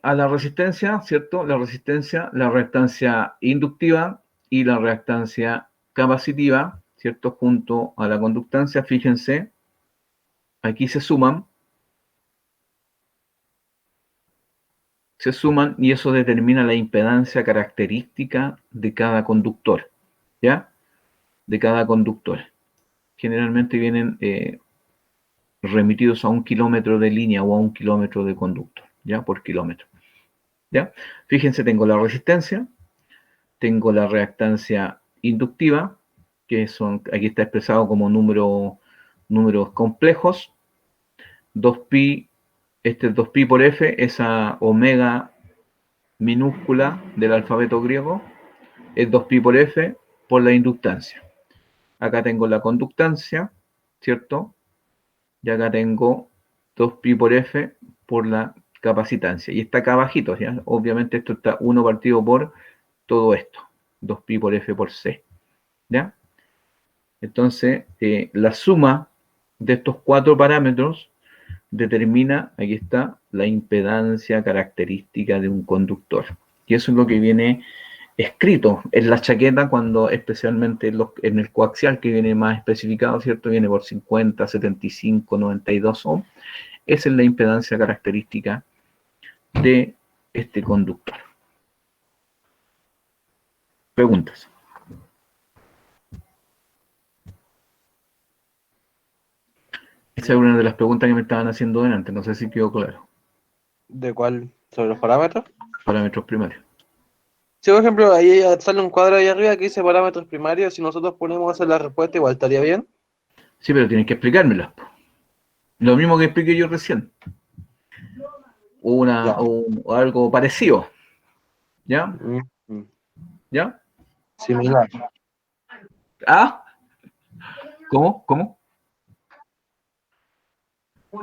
a la resistencia, ¿cierto? La resistencia, la reactancia inductiva y la reactancia capacitiva, ¿cierto? Junto a la conductancia, fíjense, aquí se suman y eso determina la impedancia característica de cada conductor, ¿ya? De cada conductor. Generalmente vienen remitidos a 1 kilómetro de línea o a 1 kilómetro de conductor, ¿ya? Por kilómetro, ¿ya? Fíjense, tengo la resistencia, tengo la reactancia inductiva, que son, aquí está expresado como números complejos, 2pi, este es 2pi por f, esa omega minúscula del alfabeto griego, es 2pi por f por la inductancia. Acá tengo la conductancia, ¿cierto? Y acá tengo 2pi por f por la capacitancia. Y está acá abajito, ¿ya? Obviamente esto está 1 partido por todo esto. 2pi por f por c, ¿ya? Entonces, la suma de estos 4 parámetros determina, aquí está, la impedancia característica de un conductor. Y eso es lo que viene escrito en la chaqueta, cuando especialmente en el coaxial, que viene más especificado, ¿cierto? Viene por 50, 75, 92 ohm. Esa es la impedancia característica de este conductor. Preguntas. Esa es una de las preguntas que me estaban haciendo delante, no sé si quedó claro. ¿De cuál? ¿Sobre los parámetros? Parámetros primarios. Si, por ejemplo, ahí sale un cuadro ahí arriba que dice parámetros primarios, si nosotros ponemos hacer la respuesta, igual estaría bien. Sí, pero tienes que explicármelas. Lo mismo que expliqué yo recién. O algo parecido. ¿Ya? ¿Ya? Similar. ¿Ah? ¿Cómo?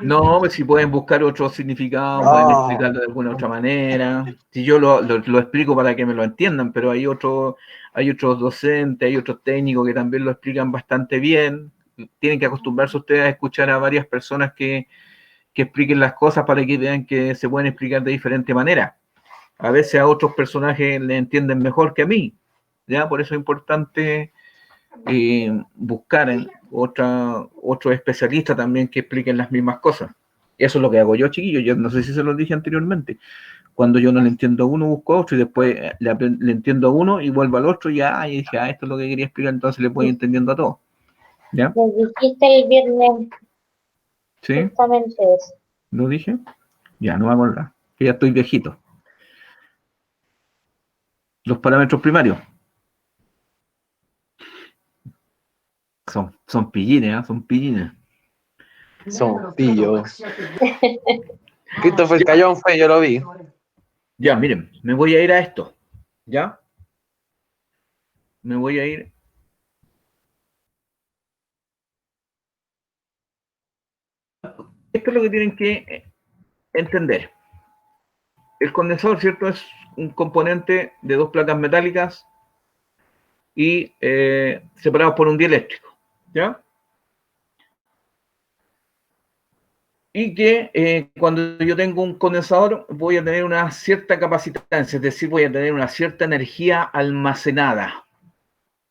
No, pues si pueden buscar otro significado, pueden explicarlo de alguna otra manera. Si yo lo explico para que me lo entiendan, pero hay otros docentes, hay otros técnicos que también lo explican bastante bien. Tienen que acostumbrarse ustedes a escuchar a varias personas que expliquen las cosas para que vean que se pueden explicar de diferente manera. A veces a otros personajes le entienden mejor que a mí, ¿ya? Por eso es importante buscar en otro especialista también que expliquen las mismas cosas. Eso es lo que hago yo, chiquillo. Yo no sé si se los dije anteriormente. Cuando yo no le entiendo a uno, busco a otro y después le entiendo a uno y vuelvo al otro y dije, esto es lo que quería explicar, entonces le voy entendiendo a todos. ¿Ya? Les dijiste el viernes ¿Sí? justamente eso. ¿Lo dije? Ya, no me acuerdo. Que ya estoy viejito. Los parámetros primarios. Son pillines, ¿eh? Son pillines. Son pillos. Christopher Cayón fue, yo lo vi. Ya, miren, me voy a ir a esto. ¿Ya? Me voy a ir. Esto es lo que tienen que entender. El condensador, ¿cierto? Es un componente de 2 placas metálicas y separados por un dieléctrico, ¿ya? Y que cuando yo tengo un condensador voy a tener una cierta capacitancia, es decir, voy a tener una cierta energía almacenada,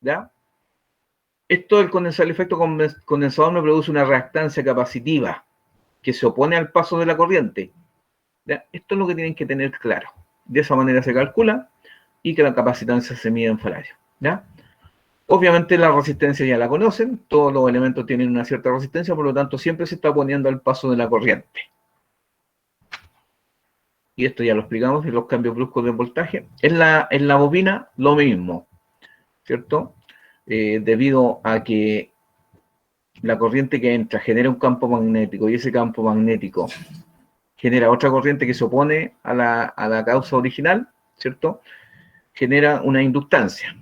¿ya? Esto del condensador, el efecto condensador me produce una reactancia capacitiva que se opone al paso de la corriente, ¿ya? Esto es lo que tienen que tener claro. De esa manera se calcula y que la capacitancia se mide en faradio, ¿ya? Obviamente la resistencia ya la conocen, todos los elementos tienen una cierta resistencia, por lo tanto siempre se está oponiendo al paso de la corriente. Y esto ya lo explicamos, en los cambios bruscos de voltaje. En la bobina lo mismo, ¿cierto? Debido a que la corriente que entra genera un campo magnético y ese campo magnético genera otra corriente que se opone a la causa original, ¿cierto? Genera una inductancia,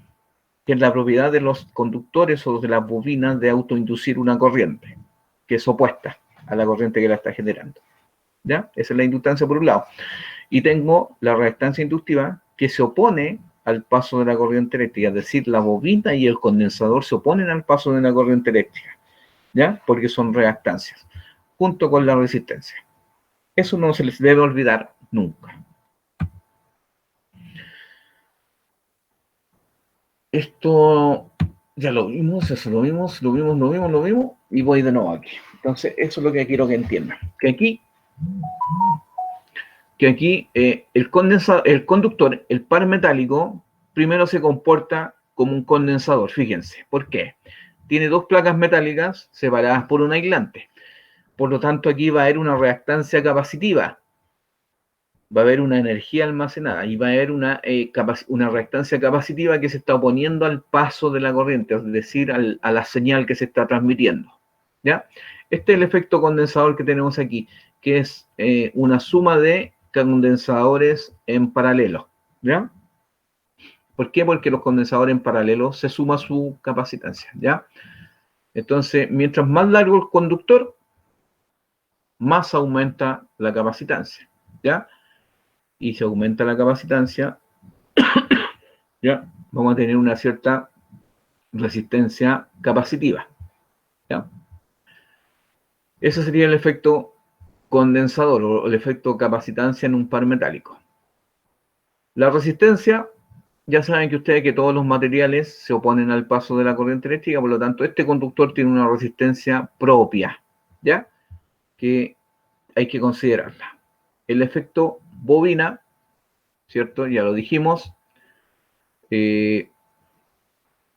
que es la propiedad de los conductores o de las bobinas de autoinducir una corriente, que es opuesta a la corriente que la está generando. ¿Ya? Esa es la inductancia por un lado. Y tengo la reactancia inductiva que se opone al paso de la corriente eléctrica, es decir, la bobina y el condensador se oponen al paso de la corriente eléctrica, ¿ya? Porque son reactancias, junto con la resistencia. Eso no se les debe olvidar nunca. Esto ya lo vimos, eso lo vimos, y voy de nuevo aquí. Entonces, eso es lo que quiero que entiendan. Que aquí el conductor, el par metálico, primero se comporta como un condensador. Fíjense, ¿por qué? Tiene dos placas metálicas separadas por un aislante. Por lo tanto, aquí va a haber una reactancia capacitiva. Va a haber una energía almacenada y va a haber una reactancia capacitiva que se está oponiendo al paso de la corriente, es decir, a la señal que se está transmitiendo. ¿Ya? Este es el efecto condensador que tenemos aquí, que es una suma de condensadores en paralelo. ¿Ya? ¿Por qué? Porque los condensadores en paralelo se suma su capacitancia. ¿Ya? Entonces, mientras más largo el conductor, más aumenta la capacitancia. ¿Ya? Y si aumenta la capacitancia, ¿ya? Vamos a tener una cierta resistencia capacitiva. ¿Ya? Ese sería el efecto condensador o el efecto capacitancia en un par metálico. La resistencia, ya saben que ustedes que todos los materiales se oponen al paso de la corriente eléctrica, por lo tanto este conductor tiene una resistencia propia, ¿ya? Que hay que considerarla. El efecto bobina, ¿cierto? Ya lo dijimos.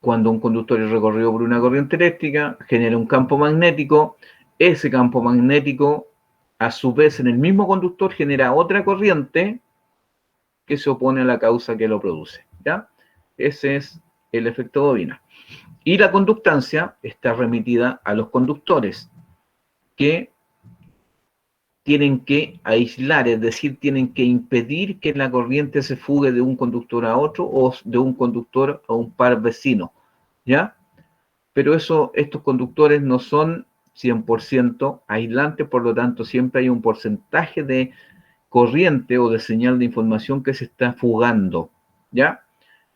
Cuando un conductor es recorrido por una corriente eléctrica, genera un campo magnético. Ese campo magnético, a su vez, en el mismo conductor genera otra corriente que se opone a la causa que lo produce. ¿Ya? Ese es el efecto bobina. Y la conductancia está remitida a los conductores, que tienen que aislar, es decir, tienen que impedir que la corriente se fugue de un conductor a otro o de un conductor a un par vecino, ¿ya? Pero estos conductores no son 100% aislantes, por lo tanto siempre hay un porcentaje de corriente o de señal de información que se está fugando, ¿ya?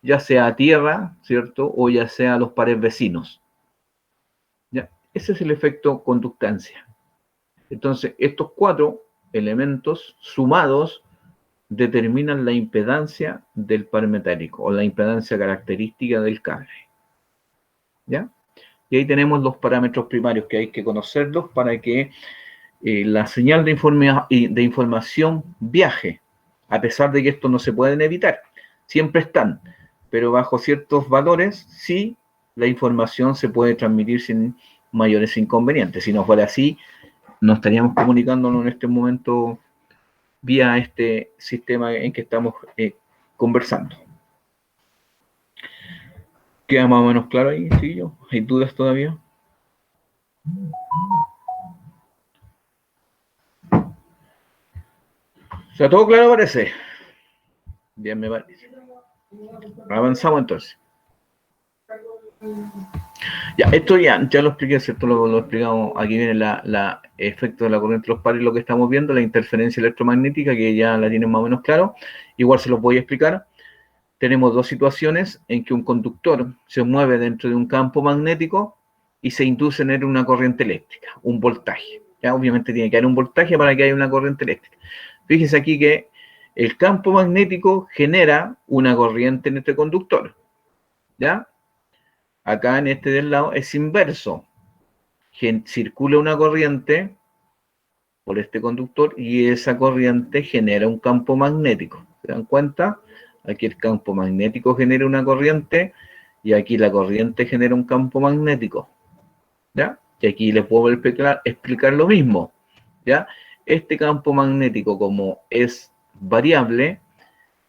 Ya sea a tierra, ¿cierto? O ya sea a los pares vecinos, ¿ya? Ese es el efecto conductancia. Entonces, estos cuatro elementos sumados determinan la impedancia del par metálico o la impedancia característica del cable. ¿Ya? Y ahí tenemos los parámetros primarios que hay que conocerlos para que la señal de información viaje, a pesar de que esto no se pueden evitar. Siempre están, pero bajo ciertos valores sí la información se puede transmitir sin mayores inconvenientes. Si no fuera así, no estaríamos comunicándonos en este momento vía este sistema en que estamos conversando. ¿Queda más o menos claro ahí, Sillo? ¿Hay dudas todavía? O sea, todo claro parece. Bien, me parece. Avanzamos entonces. Ya, esto ya lo expliqué, ¿cierto? Lo explicamos. Aquí viene la efecto de la corriente de los pares, lo que estamos viendo, la interferencia electromagnética, que ya la tienen más o menos claro. Igual se los voy a explicar. Tenemos dos situaciones en que un conductor se mueve dentro de un campo magnético y se induce en él una corriente eléctrica, un voltaje. ¿Ya? Obviamente tiene que haber un voltaje para que haya una corriente eléctrica. Fíjese aquí que el campo magnético genera una corriente en este conductor. ¿Ya? Acá en este del lado es inverso. Circula una corriente por este conductor y esa corriente genera un campo magnético. ¿Se dan cuenta? Aquí el campo magnético genera una corriente Y aquí la corriente genera un campo magnético, ¿ya? Y aquí les puedo explicar lo mismo, ¿ya? Este campo magnético, como es variable,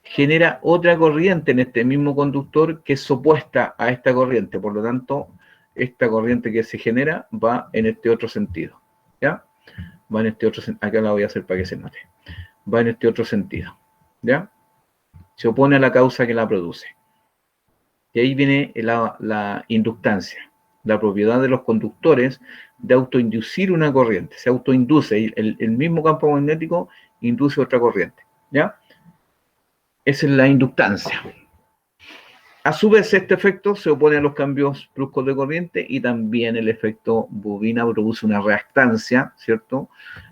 genera otra corriente en este mismo conductor que es opuesta a esta corriente. Por lo tanto, esta corriente que se genera va en este otro sentido, ¿ya? Va en este otro sentido. Acá la voy a hacer para que se note. Va en este otro sentido, ¿ya? Se opone a la causa que la produce. Y ahí viene la inductancia, la propiedad de los conductores de autoinducir una corriente. Se autoinduce, el mismo campo magnético induce otra corriente, ¿ya? Esa es la inductancia. A su vez, este efecto se opone a los cambios bruscos de corriente y también el efecto bobina produce una reactancia, ¿cierto?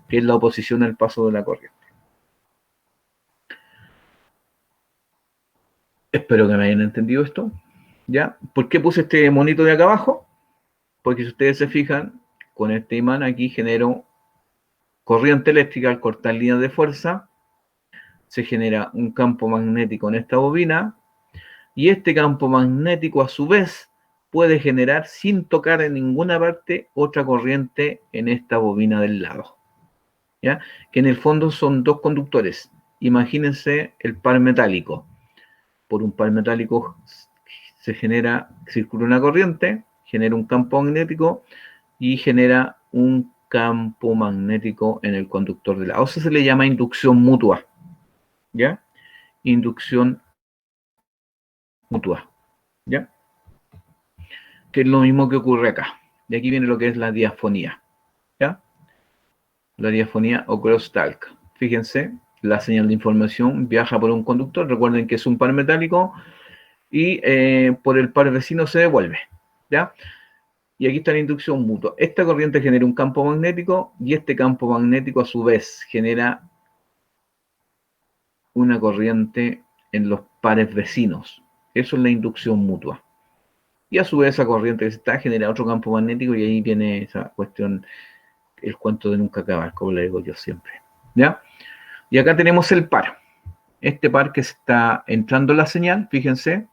Que es la oposición al paso de la corriente. Espero que me hayan entendido esto, ¿ya? ¿Por qué puse este monito de acá abajo? Porque si ustedes se fijan, con este imán aquí genero corriente eléctrica al cortar líneas de fuerza, se genera un campo magnético en esta bobina, y este campo magnético a su vez puede generar, sin tocar en ninguna parte, otra corriente en esta bobina del lado, ¿ya? Que en el fondo son dos conductores. Imagínense el par metálico. Por un par metálico circula una corriente, genera un campo magnético y genera un campo magnético en el conductor del lado. Eso se le llama inducción mutua, ¿ya? Inducción mutua, ¿ya? Que es lo mismo que ocurre acá. De aquí viene lo que es la diafonía, ¿ya? La diafonía o crosstalk. Fíjense, la señal de información viaja por un conductor. Recuerden que es un par metálico y por el par vecino se devuelve, ¿ya? Y aquí está la inducción mutua. Esta corriente genera un campo magnético y este campo magnético a su vez genera una corriente en los pares vecinos. Eso es la inducción mutua. Y a su vez esa corriente que se está genera otro campo magnético y ahí viene esa cuestión, el cuento de nunca acabar, como le digo yo siempre, ¿ya? Y acá tenemos el par. Este par que está entrando la señal, fíjense,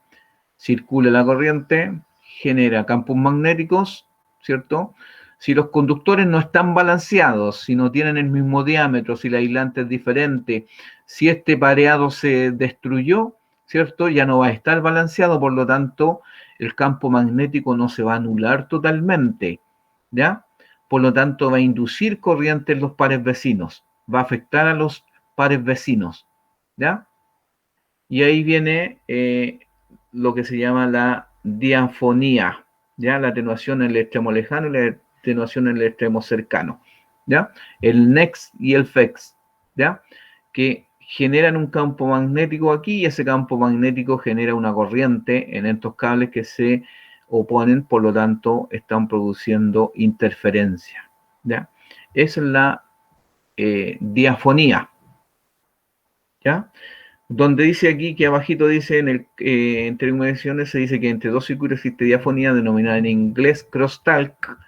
circula la corriente, genera campos magnéticos, ¿cierto? Si los conductores no están balanceados, si no tienen el mismo diámetro, si el aislante es diferente, si este pareado se destruyó, ¿cierto? Ya no va a estar balanceado, por lo tanto, el campo magnético no se va a anular totalmente, ¿ya? Por lo tanto, va a inducir corriente en los pares vecinos, va a afectar a los pares vecinos, ¿ya? Y ahí viene lo que se llama la diafonía, ¿ya? La atenuación en el extremo lejano y la atenuación en el extremo cercano, ¿ya? El NEX y el FEX, ¿ya? Que generan un campo magnético aquí y ese campo magnético genera una corriente en estos cables que se oponen, por lo tanto, están produciendo interferencia, ¿ya? Esa es la diafonía, ¿ya? Donde dice aquí que abajito dice entre mediciones se dice que entre dos circuitos existe diafonía, denominada en inglés crosstalk,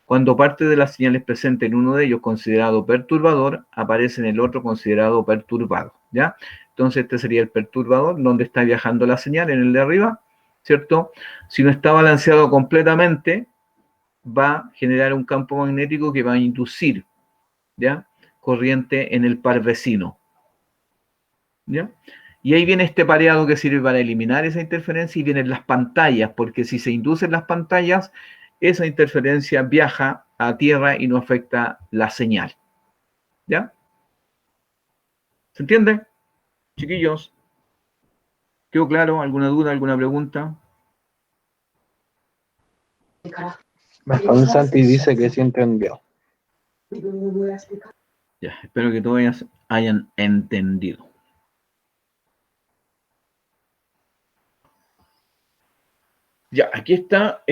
cuando parte de las señales presentes en uno de ellos considerado perturbador aparece en el otro considerado perturbado, ¿ya? Entonces este sería el perturbador, donde está viajando la señal, en el de arriba, ¿cierto? Si no está balanceado completamente, va a generar un campo magnético que va a inducir, ¿ya? Corriente en el par vecino, ¿ya? Y ahí viene este pareado que sirve para eliminar esa interferencia y vienen las pantallas, porque si se inducen las pantallas, esa interferencia viaja a tierra y no afecta la señal, ¿ya? ¿Se entiende, chiquillos? ¿Quedó claro? ¿Alguna duda, alguna pregunta? Bastante Santi dice que sí entendió. Ya, espero que todos hayan entendido. Ya, aquí está.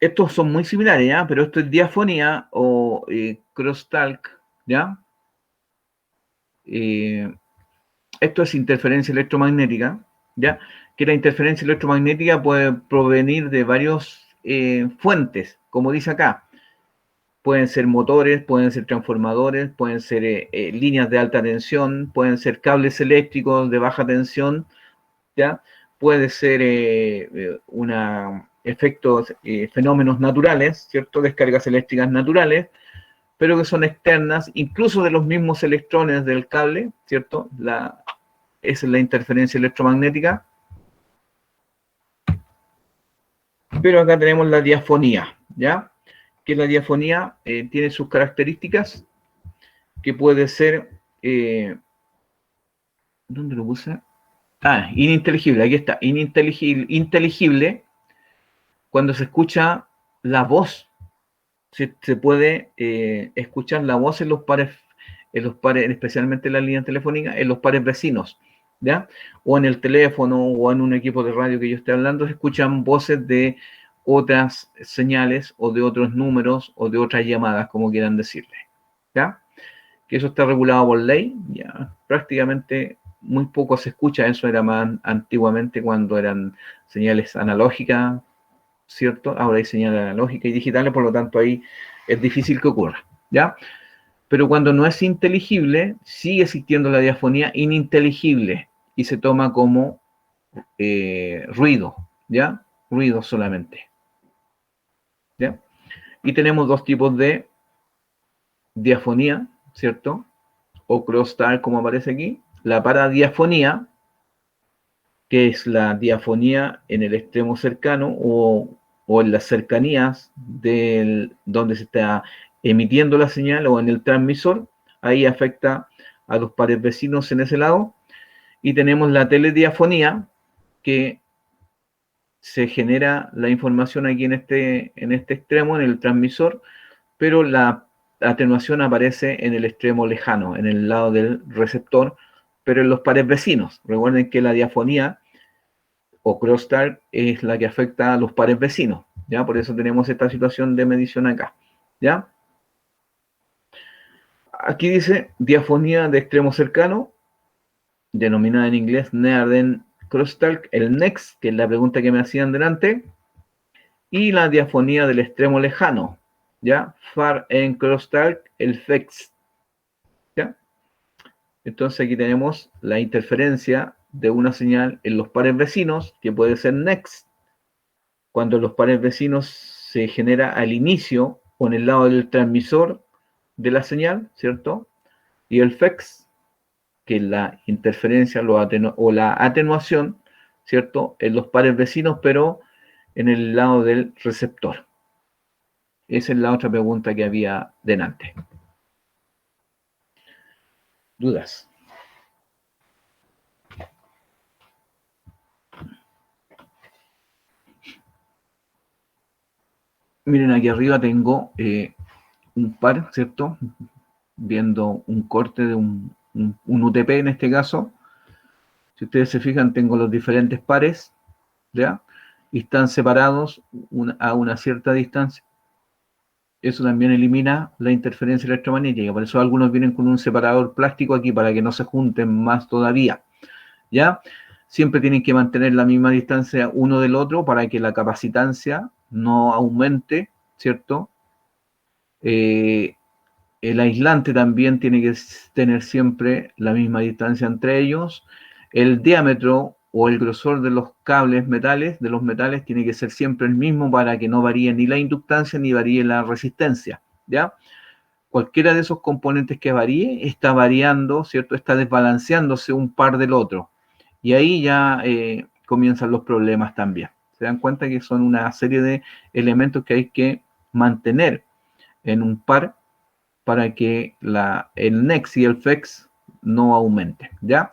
Estos son muy similares, ¿ya? Pero esto es diafonía o crosstalk, ¿ya? Esto es interferencia electromagnética, ¿ya? Que la interferencia electromagnética puede provenir de varias fuentes, como dice acá. Pueden ser motores, pueden ser transformadores, pueden ser líneas de alta tensión, pueden ser cables eléctricos de baja tensión, ¿ya? puede ser efectos, fenómenos naturales, ¿cierto? Descargas eléctricas naturales, pero que son externas, incluso de los mismos electrones del cable, ¿cierto? Esa es la interferencia electromagnética. Pero acá tenemos la diafonía, ¿ya? Que la diafonía tiene sus características, que puede ser... ¿dónde lo puse? Ah, ininteligible, aquí está. Inteligible cuando se escucha la voz. Se puede escuchar la voz en los pares, especialmente en la línea telefónica, en los pares vecinos, ¿ya? O en el teléfono o en un equipo de radio que yo esté hablando, se escuchan voces de otras señales o de otros números o de otras llamadas, como quieran decirle, ¿ya? Que eso está regulado por ley, ya prácticamente muy poco se escucha, eso era más antiguamente cuando eran señales analógicas, ¿cierto? Ahora hay señales analógicas y digitales, por lo tanto ahí es difícil que ocurra, ¿ya? Pero cuando no es inteligible, sigue existiendo la diafonía ininteligible y se toma como ruido, ¿ya? Ruido solamente, ¿ya? Y tenemos dos tipos de diafonía, ¿cierto? O crosstalk, como aparece aquí. La paradiafonía, que es la diafonía en el extremo cercano o en las cercanías donde se está emitiendo la señal o en el transmisor, ahí afecta a los pares vecinos en ese lado. Y tenemos la telediafonía, que se genera la información aquí en este extremo, en el transmisor, pero la atenuación aparece en el extremo lejano, en el lado del receptor, pero en los pares vecinos. Recuerden que la diafonía o crosstalk es la que afecta a los pares vecinos, ¿ya? Por eso tenemos esta situación de medición acá, ¿ya? Aquí dice diafonía de extremo cercano, denominada en inglés Near Crosstalk, el next, que es la pregunta que me hacían delante, y la diafonía del extremo lejano, ¿ya? Far End Crosstalk, el FEX, ¿ya? Entonces aquí tenemos la interferencia de una señal en los pares vecinos, que puede ser next, cuando los pares vecinos se genera al inicio o en el lado del transmisor de la señal, ¿cierto? Y el FEX, que es la interferencia o la atenuación, ¿cierto? En los pares vecinos, pero en el lado del receptor. Esa es la otra pregunta que había delante. ¿Dudas? Miren, aquí arriba tengo un par, ¿cierto? Viendo un corte de un UTP en este caso. Si ustedes se fijan, tengo los diferentes pares, ¿ya? Y están separados a una cierta distancia. Eso también elimina la interferencia electromagnética. Por eso algunos vienen con un separador plástico aquí para que no se junten más todavía, ¿ya? Siempre tienen que mantener la misma distancia uno del otro para que la capacitancia no aumente, ¿cierto? El aislante también tiene que tener siempre la misma distancia entre ellos. El diámetro o el grosor de los cables de los metales, tiene que ser siempre el mismo para que no varíe ni la inductancia ni varíe la resistencia, ¿ya? Cualquiera de esos componentes que varíe está variando, ¿cierto? Está desbalanceándose un par del otro. Y ahí ya comienzan los problemas también. Se dan cuenta que son una serie de elementos que hay que mantener en un par para que el NEX y el FEX no aumenten, ¿ya?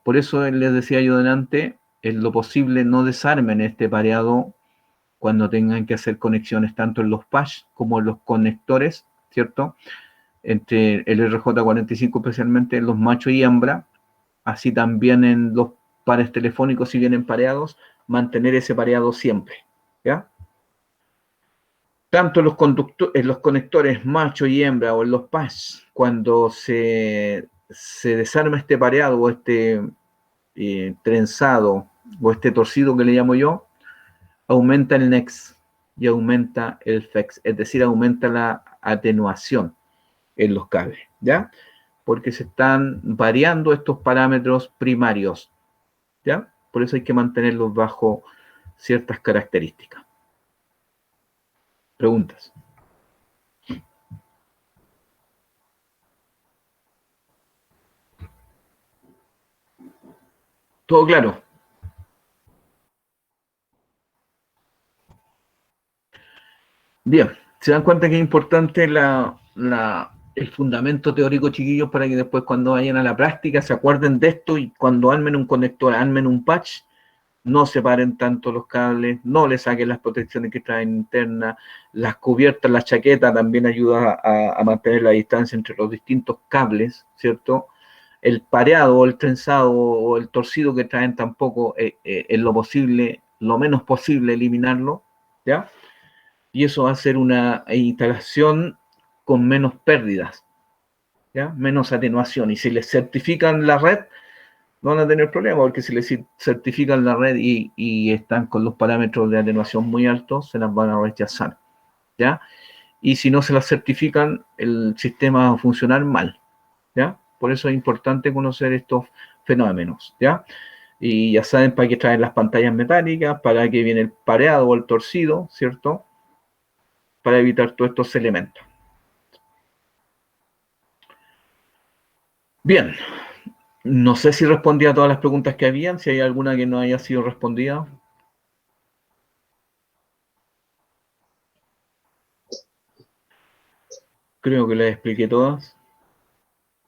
Por eso les decía yo delante, en lo posible no desarmen este pareado cuando tengan que hacer conexiones tanto en los patch como en los conectores, ¿cierto? Entre el RJ45 especialmente en los machos y hembra, así también en los pares telefónicos si vienen pareados, mantener ese pareado siempre, ¿ya? Tanto en los conectores macho y hembra o en los patch, cuando se desarma este pareado o este trenzado o este torcido que le llamo yo, aumenta el NEX y aumenta el FEX, es decir, aumenta la atenuación en los cables, ¿ya? Porque se están variando estos parámetros primarios, ¿ya? Por eso hay que mantenerlos bajo ciertas características. Preguntas. ¿Todo claro? Bien, se dan cuenta que es importante el fundamento teórico, chiquillos, para que después cuando vayan a la práctica se acuerden de esto y cuando armen un conector, armen un patch, no separen tanto los cables, no le saquen las protecciones que traen internas, las cubiertas, la chaqueta también ayuda a mantener la distancia entre los distintos cables, ¿cierto? El pareado, el trenzado o el torcido que traen tampoco, en lo posible, lo menos posible, eliminarlo, ¿ya? Y eso va a ser una instalación con menos pérdidas, ¿ya? Menos atenuación. Y si les certifican la red, no van a tener problema, porque si les certifican la red y están con los parámetros de atenuación muy altos, se las van a rechazar, ¿ya? Y si no se las certifican, el sistema va a funcionar mal, ¿ya? Por eso es importante conocer estos fenómenos, ¿ya? Y ya saben para qué traen las pantallas metálicas, para qué viene el pareado o el torcido, ¿cierto? Para evitar todos estos elementos. Bien, no sé si respondí a todas las preguntas que habían, si hay alguna que no haya sido respondida. Creo que les expliqué todas.